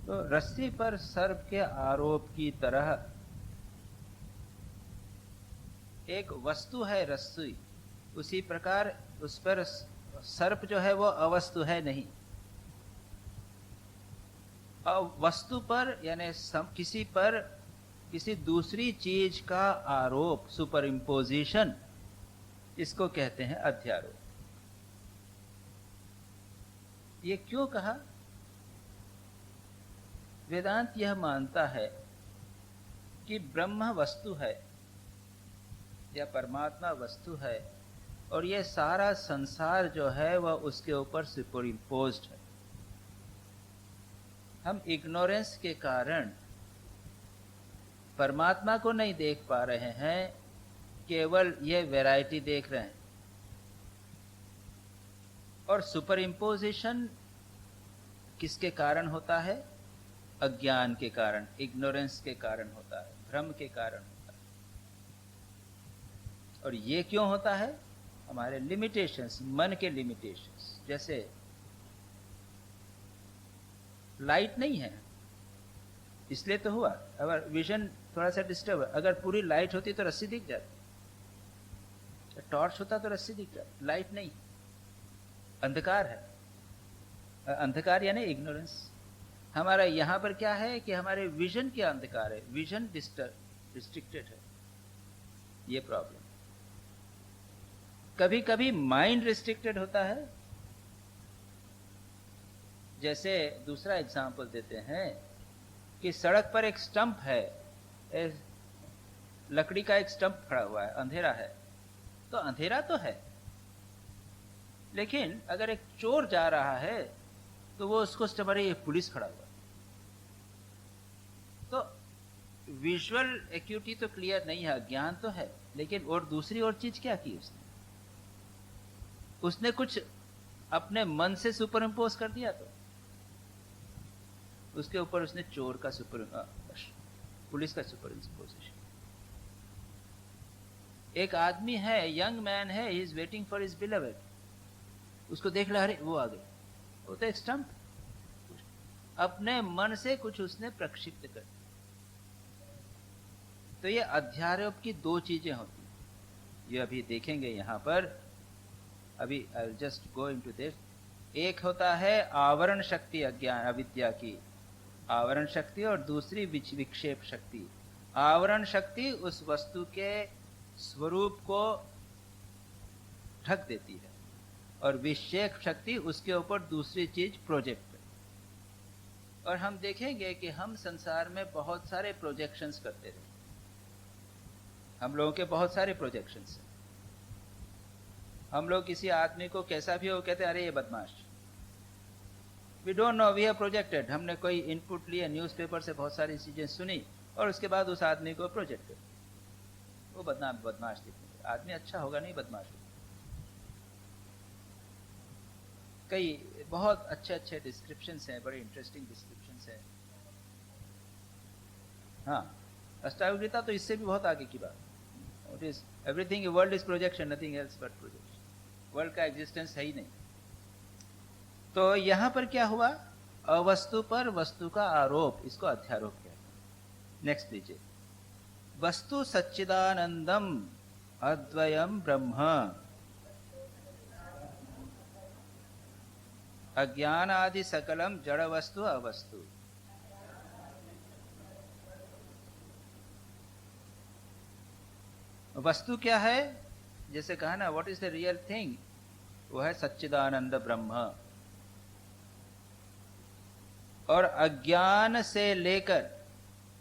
तो रस्सी पर सर्प के आरोप की तरह एक वस्तु है रस्सी, उसी प्रकार उस पर सर्प जो है वो अवस्तु है नहीं। वस्तु पर यानी किसी पर किसी दूसरी चीज का आरोप, सुपर इम्पोजिशन, इसको कहते हैं अध्यारोप। ये क्यों कहा? वेदांत यह मानता है कि ब्रह्म वस्तु है या परमात्मा वस्तु है, और ये सारा संसार जो है वह उसके ऊपर सुपर इम्पोज्ड है। हम इग्नोरेंस के कारण परमात्मा को नहीं देख पा रहे हैं, केवल ये वैरायटी देख रहे हैं। और सुपर इम्पोजिशन किसके कारण होता है? अज्ञान के कारण, इग्नोरेंस के कारण होता है, भ्रम के कारण होता है। और ये क्यों होता है? हमारे लिमिटेशंस, मन के लिमिटेशंस। जैसे लाइट नहीं है इसलिए तो हुआ, अगर विजन थोड़ा सा डिस्टर्ब है, अगर पूरी लाइट होती तो रस्सी दिख जाती, टॉर्च होता तो रस्सी दिख जाती, लाइट नहीं, अंधकार है। अंधकार यानी इग्नोरेंस। हमारा यहां पर क्या है कि हमारे विजन के अंधकार है, विजन रिस्ट्रिक्टेड है, ये प्रॉब्लम। कभी कभी माइंड रिस्ट्रिक्टेड होता है। जैसे दूसरा एग्जांपल देते हैं कि सड़क पर एक स्टंप है, लकड़ी का एक स्टंप खड़ा हुआ है, अंधेरा है, तो अंधेरा तो है, लेकिन अगर एक चोर जा रहा है तो वो उसको स्टंप, अरे ये पुलिस खड़ा हुआ, तो विजुअल एक्यूटी तो क्लियर नहीं है, ज्ञान तो है, लेकिन और दूसरी और चीज क्या की उसने कुछ अपने मन से सुपर इम्पोज कर दिया, तो उसके ऊपर उसने चोर का पुलिस का सुपर इम्पोजिशन। एक आदमी है, यंग मैन है, he is waiting for his beloved, उसको देख रहा, अरे वो आ गए, वो तो एक स्टंप, अपने मन से कुछ उसने प्रक्षिप्त कर दिया। तो ये अध्यारोप की दो चीजें होती, ये अभी देखेंगे यहां पर, अभी I will just go into this. एक होता है आवरण शक्ति, अज्ञान अविद्या की आवरण शक्ति, और दूसरी विक्षेप शक्ति। आवरण शक्ति उस वस्तु के स्वरूप को ढक देती है, और विक्षेप शक्ति उसके ऊपर दूसरी चीज प्रोजेक्ट करती। और हम देखेंगे कि हम संसार में बहुत सारे प्रोजेक्शंस करते रहे, हम लोगों के बहुत सारे प्रोजेक्शंस हैं। हम लोग किसी आदमी को कैसा भी हो कहते हैं, अरे ये बदमाश, we don't know, we have projected. हमने कोई इनपुट लिए, न्यूज़पेपर से बहुत सारी चीजें सुनी, और उसके बाद उस आदमी को प्रोजेक्ट कर, वो बदमाश दिखेंगे, आदमी अच्छा होगा नहीं, बदमाश होगा। कई बहुत अच्छे अच्छे डिस्क्रिप्शंस हैं, बड़े इंटरेस्टिंग डिस्क्रिप्शंस हैं। हाँ, अष्टावक्र गीता तो इससे भी बहुत आगे की बात। It is everything world is projection, nothing else but projection. World का एग्जिस्टेंस है ही नहीं। तो यहां पर क्या हुआ? अवस्तु पर वस्तु का आरोप, इसको अध्यारोप कहते हैं। नेक्स्ट लीजिए। वस्तु सच्चिदानंदम अद्वयम ब्रह्म, अज्ञान आदि सकलम जड़ वस्तु अवस्तु। वस्तु क्या है? जैसे कहा ना, what is the real thing, वो है सच्चिदानंद ब्रह्म। और अज्ञान से लेकर,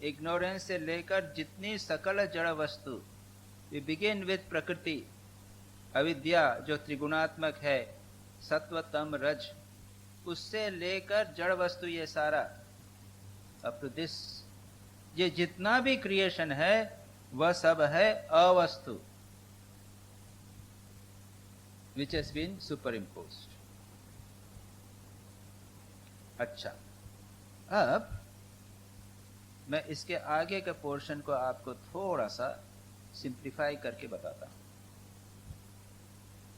इग्नोरेंस से लेकर जितनी सकल जड़ वस्तु, वी बिगिन विथ प्रकृति, अविद्या जो त्रिगुणात्मक है, सत्व तम रज, उससे लेकर जड़ वस्तु, ये सारा अप टू दिस, ये जितना भी क्रिएशन है वह सब है अवस्तु, which has been superimposed। अच्छा, अब मैं इसके आगे के पोर्शन को आपको थोड़ा सा सिंप्लीफाई करके बताता हूं।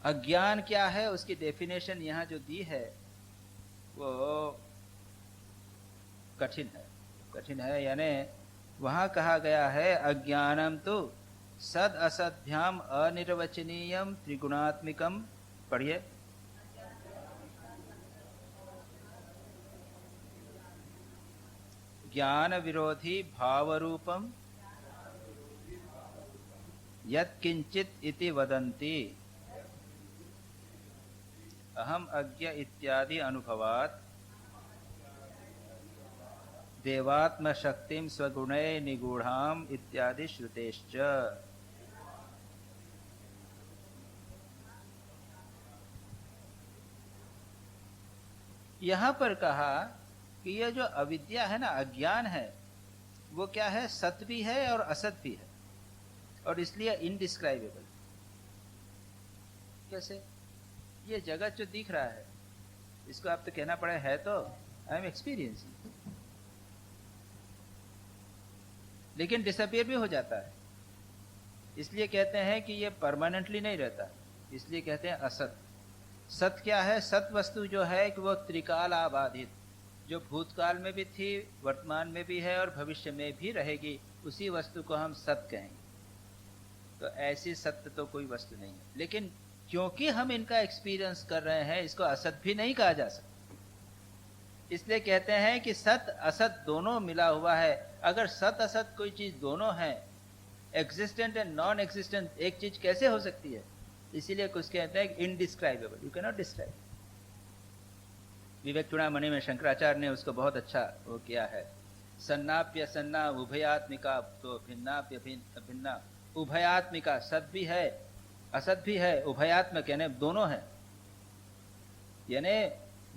अज्ञान क्या है, उसकी डेफिनेशन यहां जो दी है वो कठिन है, यानी वहां कहा गया है अज्ञानम तो सद असद्भ्याम अनिर्वचनीयम त्रिगुणात्मिकम। पढ़िए। ज्ञान विरोधी भावरूपम यत्किंचित इति वदन्ति। अहम अज्ञ इत्यादि अनुभवात् देवात्म शक्तिम स्वगुणे निगूढ़ाम इत्यादि श्रुतेश्च। यहां पर कहा कि यह जो अविद्या है ना, अज्ञान है, वो क्या है? सत भी है और असत भी है, और इसलिए इनडिस्क्राइबेबल। कैसे? ये जगत जो दिख रहा है, इसको आप तो कहना पड़े है तो आई एम एक्सपीरियंसिंग, लेकिन डिसअपियर भी हो जाता है। इसलिए कहते हैं कि ये परमानेंटली नहीं रहता, इसलिए कहते हैं असत। सत क्या है? सत वस्तु जो है कि वो त्रिकाल आबाधित, जो भूतकाल में भी थी, वर्तमान में भी है और भविष्य में भी रहेगी, उसी वस्तु को हम सत कहेंगे। तो ऐसी सत्य तो कोई वस्तु नहीं है, लेकिन क्योंकि हम इनका एक्सपीरियंस कर रहे हैं, इसको असत भी नहीं कहा जा सकता। इसलिए कहते हैं कि सत असत दोनों मिला हुआ है। अगर सत असत कोई चीज दोनों है, एग्जिस्टेंट एंड नॉन एग्जिस्टेंट एक चीज कैसे हो सकती है? इसीलिए कुछ कहते हैं indescribable, you can not describe. Viveka Chudamani में शंकराचार्य ने उसको बहुत अच्छा वो किया है। सन्नाप्य सन्ना उभयात्मिका, तो भिन्नाप्य भिन्ना उभयात्मिका, सत भी है असत भी है, उभयात्मक यानी दोनों है, यानी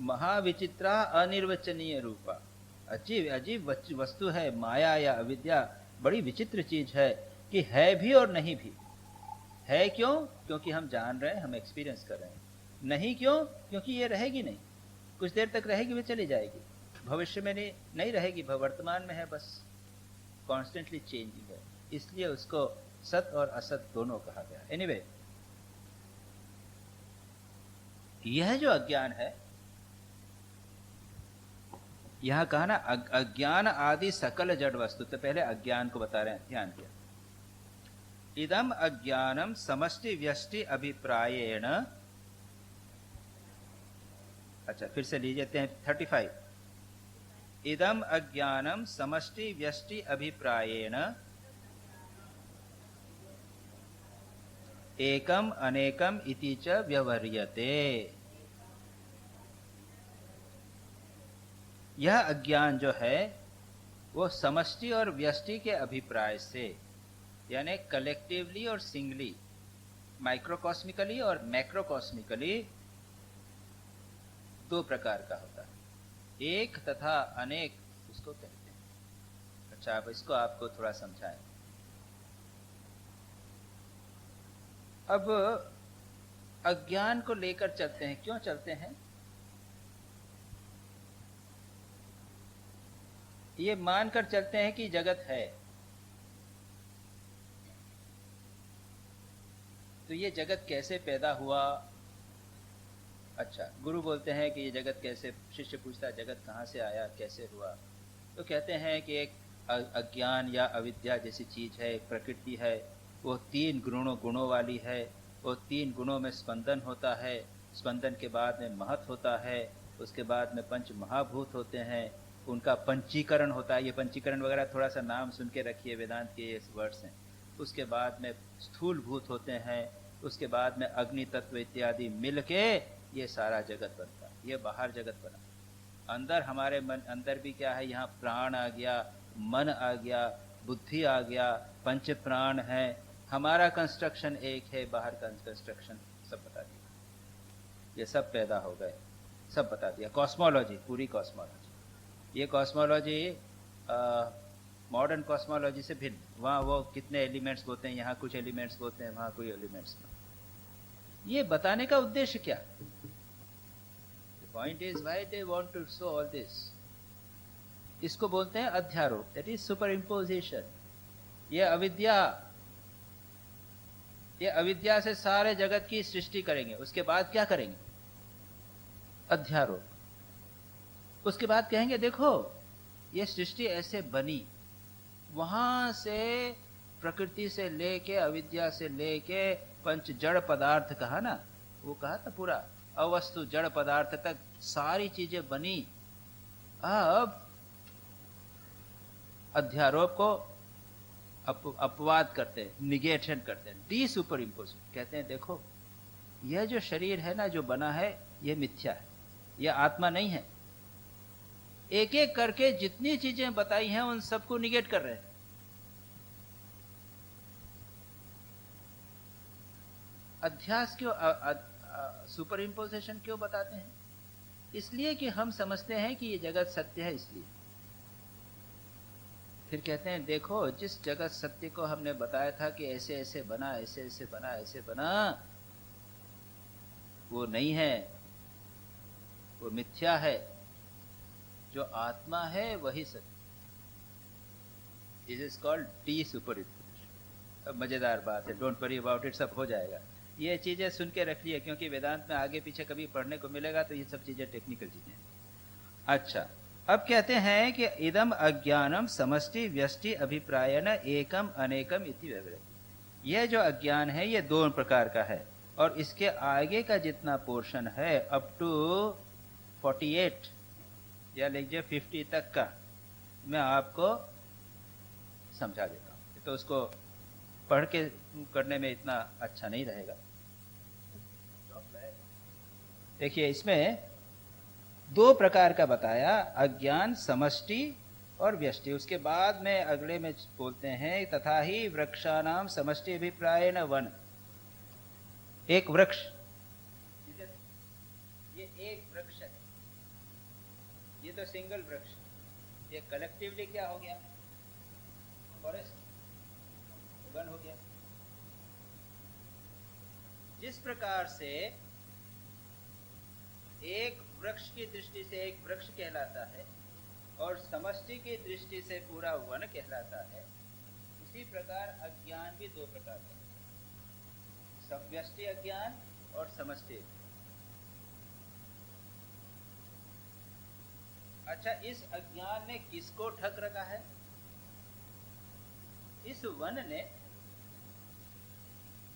महाविचित्रा अनिर्वचनीय रूपा। अजीब अजीब वस्तु है माया या अविद्या, बड़ी विचित्र चीज है कि है भी और नहीं भी। है क्यों? क्योंकि हम जान रहे हैं, हम एक्सपीरियंस कर रहे हैं। नहीं क्यों? क्योंकि ये रहेगी नहीं, कुछ देर तक रहेगी भी चली जाएगी, भविष्य में नहीं रहेगी, वर्तमान में है, बस कॉन्स्टेंटली चेंजिंग है, इसलिए उसको सत और असत दोनों कहा गया। एनीवे, यह जो अज्ञान है, यहां कहा ना अज्ञान आदि सकल जड़ वस्तु, तो पहले अज्ञान को बता रहे हैं, ध्यान दिया। इदम अज्ञानम समष्टि व्यष्टि अभिप्रायेण, अच्छा फिर से लीजिए 35। इदम अज्ञानम समष्टि व्यष्टि अभिप्रायेण एकम अनेकम इति च व्यवह्रियते। यह अज्ञान जो है वो समष्टि और व्यष्टि के अभिप्राय से, यानी कलेक्टिवली और सिंगली, माइक्रोकॉस्मिकली और मैक्रोकॉस्मिकली, दो प्रकार का होता है। एक तथा अनेक उसको कहते हैं। अच्छा, अब इसको आपको थोड़ा समझाएं। अब अज्ञान को लेकर चलते हैं। क्यों चलते हैं? ये मानकर चलते हैं कि जगत है, तो ये जगत कैसे पैदा हुआ? अच्छा, गुरु बोलते हैं कि ये जगत कैसे, शिष्य पूछता है जगत कहाँ से आया, कैसे हुआ? तो कहते हैं कि एक अज्ञान या अविद्या जैसी चीज है, एक प्रकृति है, वो 3 गुणों वाली है। वो 3 गुणों में स्पंदन होता है, स्पंदन के बाद में महत होता है, उसके बाद में पंच महाभूत होते हैं, उनका पंचीकरण होता है। ये पंचीकरण वगैरह थोड़ा सा नाम सुन के रखिए, वेदांत के ये वर्ड्स हैं। उसके बाद में स्थूल भूत होते हैं, उसके बाद में अग्नि तत्व इत्यादि मिलके ये सारा जगत बनता है। ये बाहर जगत बना, अंदर हमारे मन अंदर भी क्या है? यहाँ प्राण आ गया, मन आ गया, बुद्धि आ गया, पंच प्राण है। हमारा कंस्ट्रक्शन एक है, बाहर का कंस्ट्रक्शन सब बता दिया। ये सब पैदा हो गए, सब बता दिया। कॉस्मोलॉजी, पूरी कॉस्मोलॉजी। ये कॉस्मोलॉजी मॉडर्न कॉस्मोलॉजी से भिन्न। वहाँ वो कितने एलिमेंट्स होते हैं, यहाँ कुछ एलिमेंट्स होते हैं, वहाँ कोई एलिमेंट्स नहीं। ये बताने का उद्देश्य क्या? Point is why they want to show all this. इसको बोलते हैं अध्यारोप, दैट इज सुपर इम्पोजिशन। ये अविद्या से सारे जगत की सृष्टि करेंगे, उसके बाद क्या करेंगे? अध्यारोप। उसके बाद कहेंगे देखो ये सृष्टि ऐसे बनी, वहां से प्रकृति से लेके, अविद्या से लेके पंच जड़ पदार्थ कहा ना, वो कहा था पूरा अवस्तु जड़ पदार्थ तक सारी चीजें बनी। अब अध्यारोप को अपवाद करते हैं, निगेशन करते हैं, डी सुपर इम्पोज। कहते हैं देखो यह जो शरीर है ना, जो बना है, ये मिथ्या है, ये आत्मा नहीं है। एक एक करके जितनी चीजें बताई हैं उन सबको निगेट कर रहे हैं। अध्यास क्यों, सुपर इम्पोजिशन क्यों बताते हैं? इसलिए कि हम समझते हैं कि ये जगत सत्य है, इसलिए। फिर कहते हैं देखो, जिस जगत सत्य को हमने बताया था कि ऐसे ऐसे बना, ऐसे ऐसे बना, ऐसे बना, वो नहीं है, वो मिथ्या है। जो आत्मा है वही सत्य। This is called D super imposition. अब मजेदार बात है, डोंट वरी अबाउट इट, सब हो जाएगा। ये चीजें सुन के रख लिया, क्योंकि वेदांत में आगे पीछे कभी पढ़ने को मिलेगा तो ये सब चीजें टेक्निकल चीजें। अच्छा, अब कहते हैं कि इदम अज्ञानम समष्टि व्यष्टि अभिप्रायण एकम अनेकम इति व्यवहृति। यह जो अज्ञान है ये दो प्रकार का है, और इसके आगे का जितना पोर्शन है अप टू 48 या लीजिए 50 तक का मैं आपको समझा देता हूं, तो उसको पढ़ के करने में इतना अच्छा नहीं रहेगा। देखिए, इसमें दो प्रकार का बताया, अज्ञान समष्टि और व्यष्टि। उसके बाद में अगले में बोलते हैं तथा ही वृक्षानाम समष्टि अभिप्रायेण वन। एक वृक्ष, ये एक वृक्ष है, ये तो सिंगल वृक्ष, ये कलेक्टिवली क्या हो गया? फॉरेस्ट, वन हो गया। जिस प्रकार से एक वृक्ष की दृष्टि से एक वृक्ष कहलाता है और समष्टि की दृष्टि से पूरा वन कहलाता है, उसी प्रकार अज्ञान भी दो प्रकार का है, व्यष्टि अज्ञान और समष्टि। अच्छा, इस अज्ञान ने किसको ठग रखा है? इस वन ने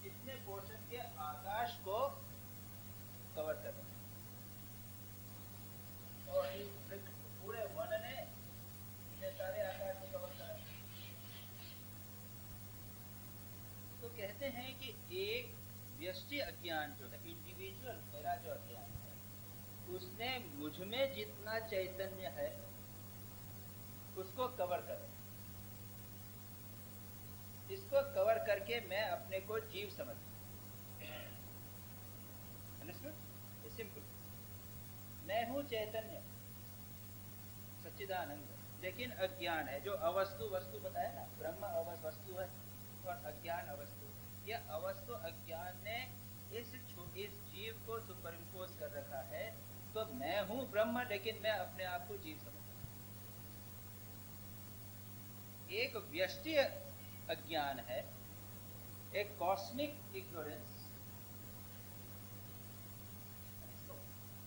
इतने पोर्शन के आकाश को कवर कर रखा, और इस पूरे वन ने इतने सारे आकाश को कवर कर रखा। तो कहते हैं कि एक व्यष्टि अज्ञान जो है, इंडिविजुअल मेरा जो अज्ञान है, उसने मुझ में जितना चैतन्य है उसको कवर कर रखा। इसको कवर करके मैं अपने को जीव समझता हूं। सिंपल, मैं हूं चैतन्य, सच्चिदानंद, लेकिन अज्ञान है जो अवस्तु वस्तु बताया ना, ब्रह्म वस्तु है और अज्ञान अवस्तु। यह अवस्तु अज्ञान ने इस जीव को सुपरइम्पोज कर रखा है। तो मैं हूं ब्रह्म, लेकिन मैं अपने आप को जीव समझता हूं। एक व्यष्टि अज्ञान है, एक कॉस्मिक इग्नोरेंस।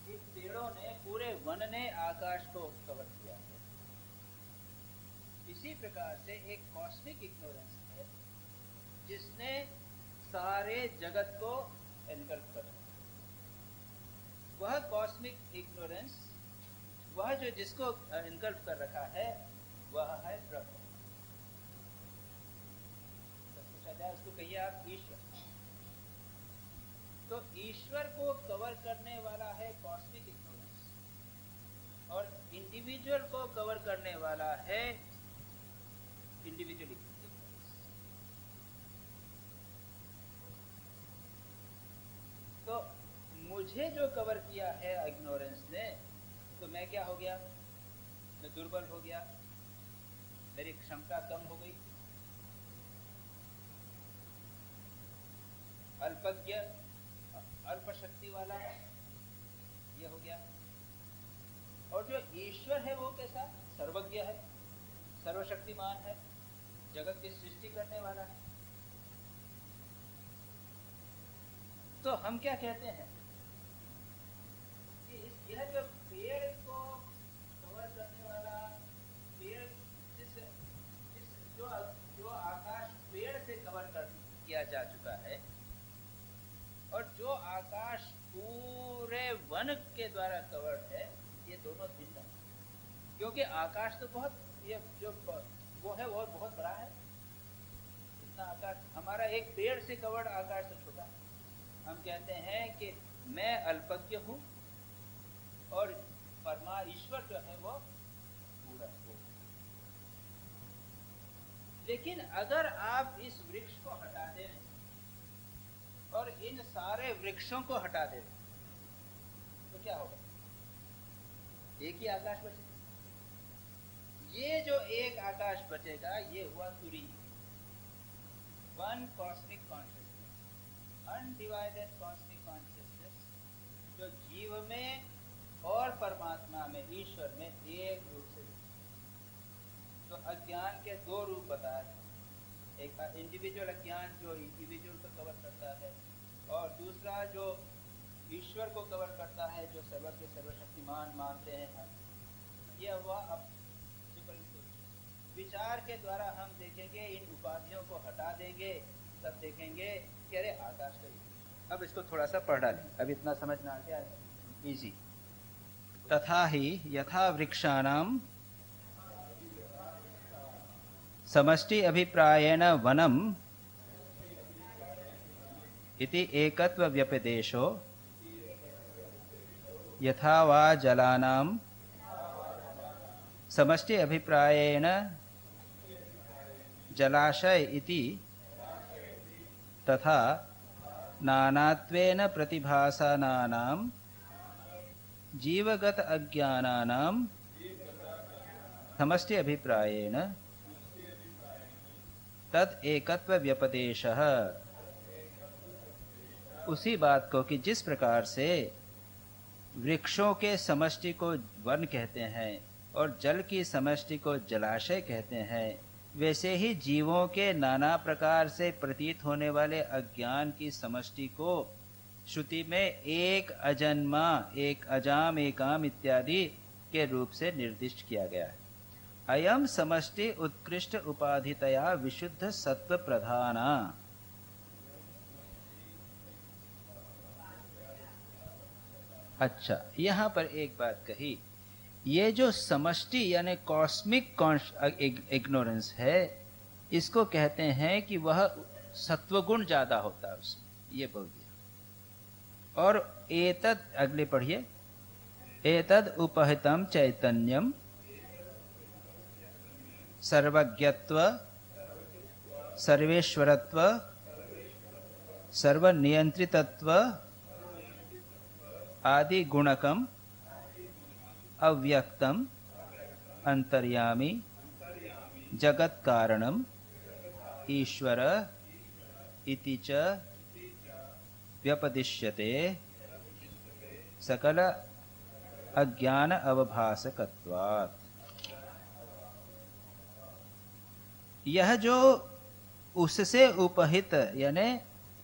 इन पेड़ों ने, पूरे वन ने आकाश को कवर किया है। इसी प्रकार से एक कॉस्मिक इग्नोरेंस है जिसने सारे जगत को एनगल्फ कर रखा। वह कॉस्मिक इग्नोरेंस, वह जो जिसको एनगल्फ कर रखा है, वह है ब्रह्म। उसको कहिए आप ईश्वर। तो ईश्वर को कवर करने वाला है कॉस्मिक इग्नोरेंस, और इंडिविजुअल को कवर करने वाला है इंडिविजुअल इग्नोरेंस। तो मुझे जो कवर किया है इग्नोरेंस ने, तो मैं क्या हो गया? मैं दुर्बल हो गया, मेरी क्षमता कम हो गई, अल्पज्ञ, अल्प शक्ति वाला, यह हो गया। और जो ईश्वर है वो कैसा? सर्वज्ञ है, सर्वशक्तिमान है, जगत की सृष्टि करने वाला है। तो हम क्या कहते हैं कि यह जो पेड़ को कवर करने वाला, पेड़ जो आकाश पेड़ से कवर किया जा चुका है, और जो आकाश पूरे वन के द्वारा कवर्ड है, ये दोनों भिन्न है। क्योंकि आकाश तो बहुत, ये जो वो है वो बहुत बड़ा है। इतना आकाश, हमारा एक पेड़ से कवर्ड आकाश तो छोटा है। हम कहते हैं कि मैं अल्पज्ञ हूँ और परमा ईश्वर जो है वो पूरा हो। लेकिन अगर आप इस वृक्ष को हटा दें और इन सारे वृक्षों को हटा दें तो क्या होगा? एक ही आकाश बचेगा। ये जो एक आकाश बचेगा ये हुआ तुरी, one cosmic consciousness, undivided cosmic consciousness, जो जीव में और परमात्मा में, ईश्वर में एक रूप से। तो अज्ञान के दो रूप बताए, एक इंडिविजुअल अज्ञान जो इंडिविजुअल को कवर करता है, और दूसरा जो ईश्वर को कवर करता है, जो सर्वज्ञ सर्वशक्तिमान मानते हैं हम। यह हुआ अब विचार के द्वारा हम देखेंगे, इन उपाधियों को हटा देंगे, तब देखेंगे कि अरे आकाश का। अब इसको थोड़ा सा पढ़ डालें, अब इतना समझना आ गया, इजी। तथा ही यथा वृक्षाणाम समष्टि अभिप्रायेण वनम इति एकत्व व्यपदेशो यथा वा जलानाम समष्टि अभिप्रायेण जलाशय इति तथा नानात्वेन प्रतिभासानानां जीवगत अज्ञानानां समष्टि अभिप्रायेण तद एकत्व व्यपदेशः। उसी बात को कि जिस प्रकार से वृक्षों के समष्टि को वन कहते हैं और जल की समष्टि को जलाशय कहते हैं, वैसे ही जीवों के नाना प्रकार से प्रतीत होने वाले अज्ञान की समष्टि को श्रुति में एक अजन्मा, एक अजाम, एकाम इत्यादि के रूप से निर्दिष्ट किया गया है। अयम समष्टि उत्कृष्ट उपाधितया विशुद्ध सत्व प्रधाना। अच्छा, यहाँ पर एक बात कही, ये जो समष्टि यानी कॉस्मिक इग्नोरेंस है, इसको कहते हैं कि वह सत्वगुण ज्यादा होता है उसमें, ये बोल दिया। और एतद, अगले पढ़िए, एतद उपहितम चैतन्यम सर्वज्ञत्व सर्वेश्वरत्व सर्वनियंत्रितत्व आदि गुणकम अव्यक्तम अंतर्यामी जगत कारणम ईश्वर इति च व्यपदिश्यते सकल अज्ञान अवभासकत्वात्। यह जो उससे उपहित यानी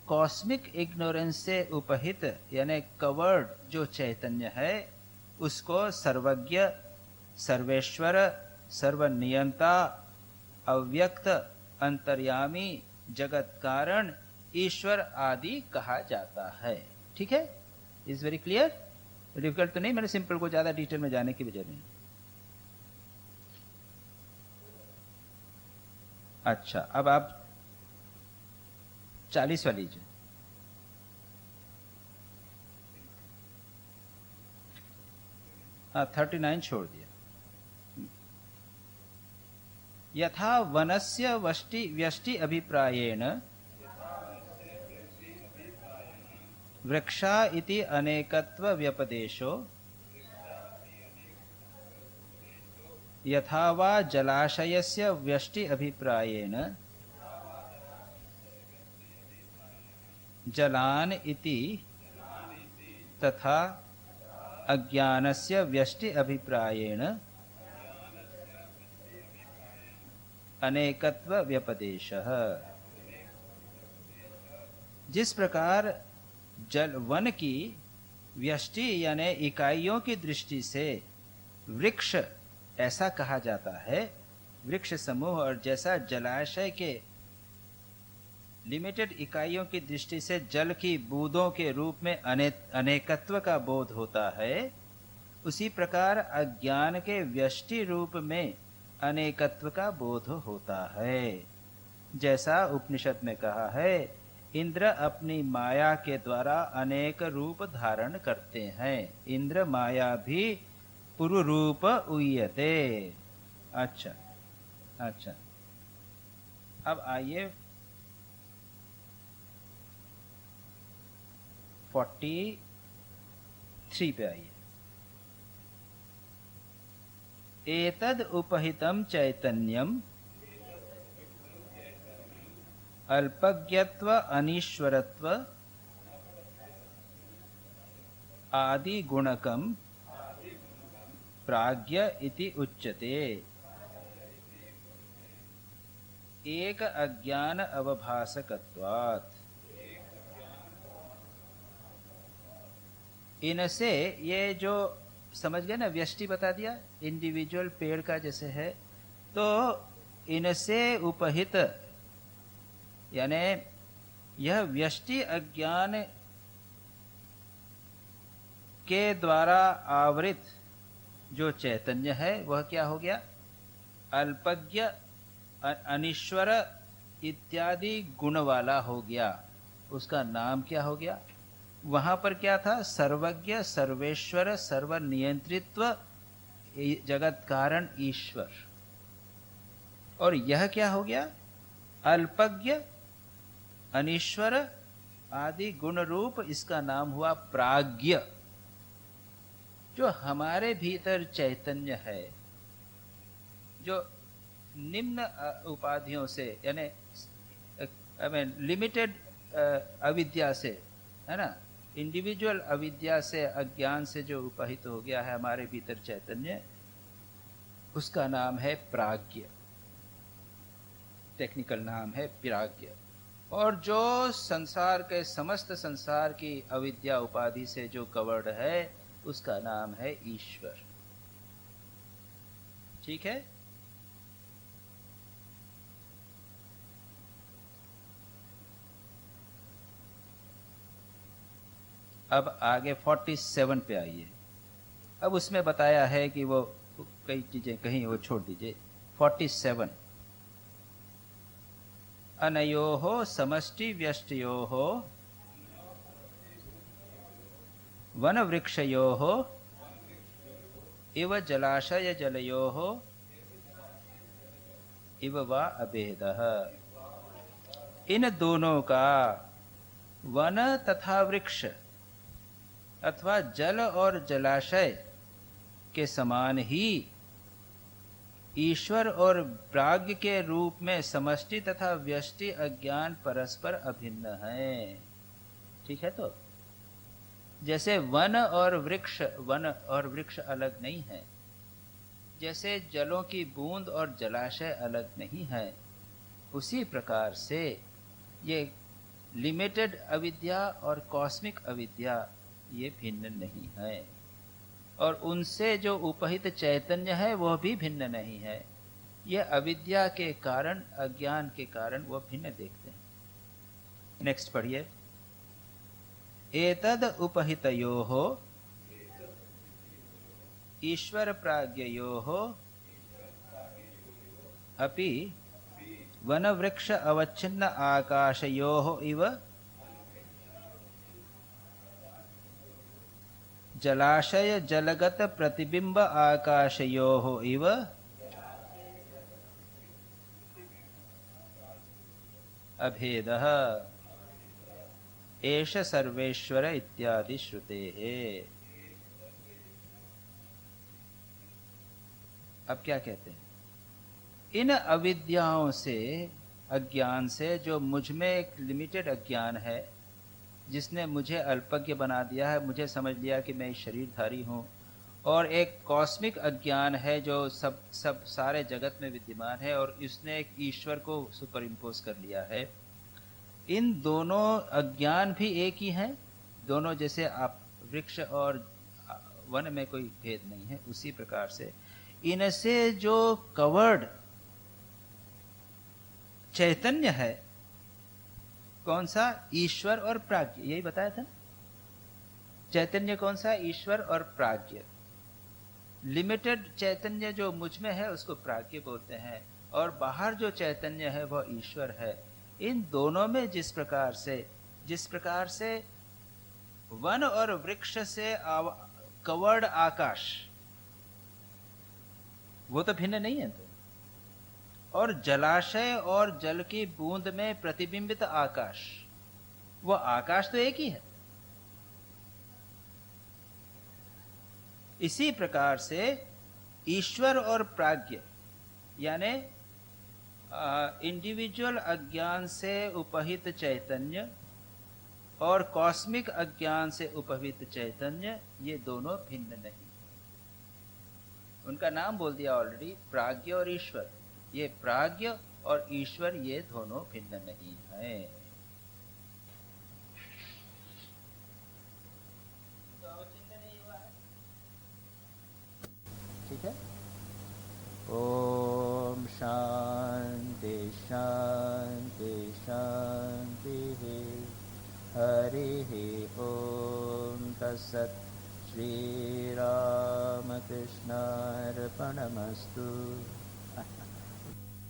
कॉस्मिक इग्नोरेंस से उपहित यानी कवर्ड जो चैतन्य है, उसको सर्वज्ञ, सर्वेश्वर, सर्वनियंता, अव्यक्त, अंतर्यामी, जगत कारण, ईश्वर आदि कहा जाता है। ठीक है, इज वेरी क्लियर। डिफिकल्ट तो नहीं, मैंने सिंपल को ज्यादा डिटेल में जाने की वजह नहीं। अच्छा, अब आप 40वां लीजिए। हाँ, 39 छोड़ दिया। यथा वनस्य व्यष्टि अभिप्रायेण वृक्षा इति अनेकत्व व्यपदेशो यथा वा जलाशयस्य व्यष्टि अभिप्रायेण जलान इति तथा अज्ञानस्य व्यष्टि अभिप्रायेण अनेकत्व व्यपदेशः। जिस प्रकार जल वन की व्यष्टि यानी इकाइयों की दृष्टि से वृक्ष ऐसा कहा जाता है, वृक्ष समूह, और जैसा जलाशय के लिमिटेड इकाइयों की दृष्टि से जल की बूंदों के रूप में अनेकत्व का बोध होता है, उसी प्रकार अज्ञान के व्यष्टि रूप में अनेकत्व का बोध होता है। जैसा उपनिषद में कहा है, इंद्र अपनी माया के द्वारा अनेक रूप धारण करते हैं। इंद्र माया भी पुरुरूप उयते। अच्छा अच्छा, अब आइए 43 पे आइए। एतद उपहितम चैतन्यम अल्पज्ञत्व अनीश्वरत्व आदि गुणकम प्राज्ञ इति उच्यते। एक अज्ञान अवभासकत्वात्। इनसे ये जो समझ गए ना, व्यष्टि बता दिया, इंडिविजुअल पेड़ का जैसे है, तो इनसे उपहित यानी यह व्यष्टि अज्ञान के द्वारा आवृत जो चैतन्य है वह क्या हो गया? अल्पज्ञ अनीश्वर इत्यादि गुण वाला हो गया। उसका नाम क्या हो गया? वहां पर क्या था? सर्वज्ञ, सर्वेश्वर, सर्वनियंत्रित्व, जगत कारण ईश्वर। और यह क्या हो गया? अल्पज्ञ अनीश्वर आदि गुण रूप, इसका नाम हुआ प्राज्ञ। जो हमारे भीतर चैतन्य है, जो निम्न उपाधियों से यानी लिमिटेड अविद्या से, है ना, इंडिविजुअल अविद्या से, अज्ञान से जो उपहित हो गया है हमारे भीतर चैतन्य, उसका नाम है प्राज्ञ। टेक्निकल नाम है प्राज्ञ। और जो संसार के समस्त संसार की अविद्या उपाधि से जो कवर्ड है, उसका नाम है ईश्वर। ठीक है? अब आगे 47 पे आइए। अब उसमें बताया है कि वो कई चीजें कहीं वो छोड़ दीजिए। 47 अनयोः समष्टि व्यष्टयोः वन वृक्षयोः इव जलाशय जलयोः इव वा अभेदः। इन दोनों का, वन तथा वृक्ष अथवा जल और जलाशय के समान ही ईश्वर और प्राज्ञ के रूप में समष्टि तथा व्यष्टि अज्ञान परस्पर अभिन्न है। ठीक है? तो जैसे वन और वृक्ष अलग नहीं है, जैसे जलों की बूंद और जलाशय अलग नहीं है, उसी प्रकार से ये लिमिटेड अविद्या और कॉस्मिक अविद्या ये भिन्न नहीं है। और उनसे जो उपहित चैतन्य है वह भी भिन्न नहीं है। यह अविद्या के कारण, अज्ञान के कारण वह भिन्न देखते हैं। नेक्स्ट पढ़िए। एतद उपहितयोः ईश्वर प्राज्ञयोः अपि वन वृक्ष अवच्छिन्न आकाशयोः इव जलाशय जलगत प्रतिबिंब आकाशयोः इव अभेदः एष सर्वेश्वर इत्यादि श्रुतेः। अब क्या कहते हैं? इन अविद्याओं से, अज्ञान से, जो मुझ में एक लिमिटेड अज्ञान है, जिसने मुझे अल्पज्ञ बना दिया है, मुझे समझ लिया कि मैं शरीरधारी हूँ, और एक कॉस्मिक अज्ञान है जो सब सारे जगत में विद्यमान है, और इसने एक ईश्वर को सुपर इम्पोज कर लिया है। इन दोनों अज्ञान भी एक ही हैं, दोनों जैसे आप वृक्ष और वन में कोई भेद नहीं है, उसी प्रकार से इनसे जो कवर्ड चैतन्य है, कौन सा? ईश्वर और प्राज्ञ। यही बताया था। चैतन्य कौन सा? ईश्वर और प्राज्ञ। लिमिटेड चैतन्य जो मुझ में है उसको प्राज्ञ बोलते हैं, और बाहर जो चैतन्य है वह ईश्वर है। इन दोनों में जिस प्रकार से वन और वृक्ष से कवर्ड आकाश, वो तो भिन्न नहीं है तो, और जलाशय और जल की बूंद में प्रतिबिंबित आकाश, वो आकाश तो एक ही है। इसी प्रकार से ईश्वर और प्राज्ञ यानी इंडिविजुअल अज्ञान से उपहित चैतन्य और कॉस्मिक अज्ञान से उपहित चैतन्य, ये दोनों भिन्न नहीं। उनका नाम बोल दिया ऑलरेडी, प्राज्ञ और ईश्वर। ये प्राज्ञ और ईश्वर ये दोनों भिन्न नहीं है। ठीक है। ओम शांति शांति शांति। हरि ओम तत्सत्। श्री रामकृष्णार्पणमस्तु।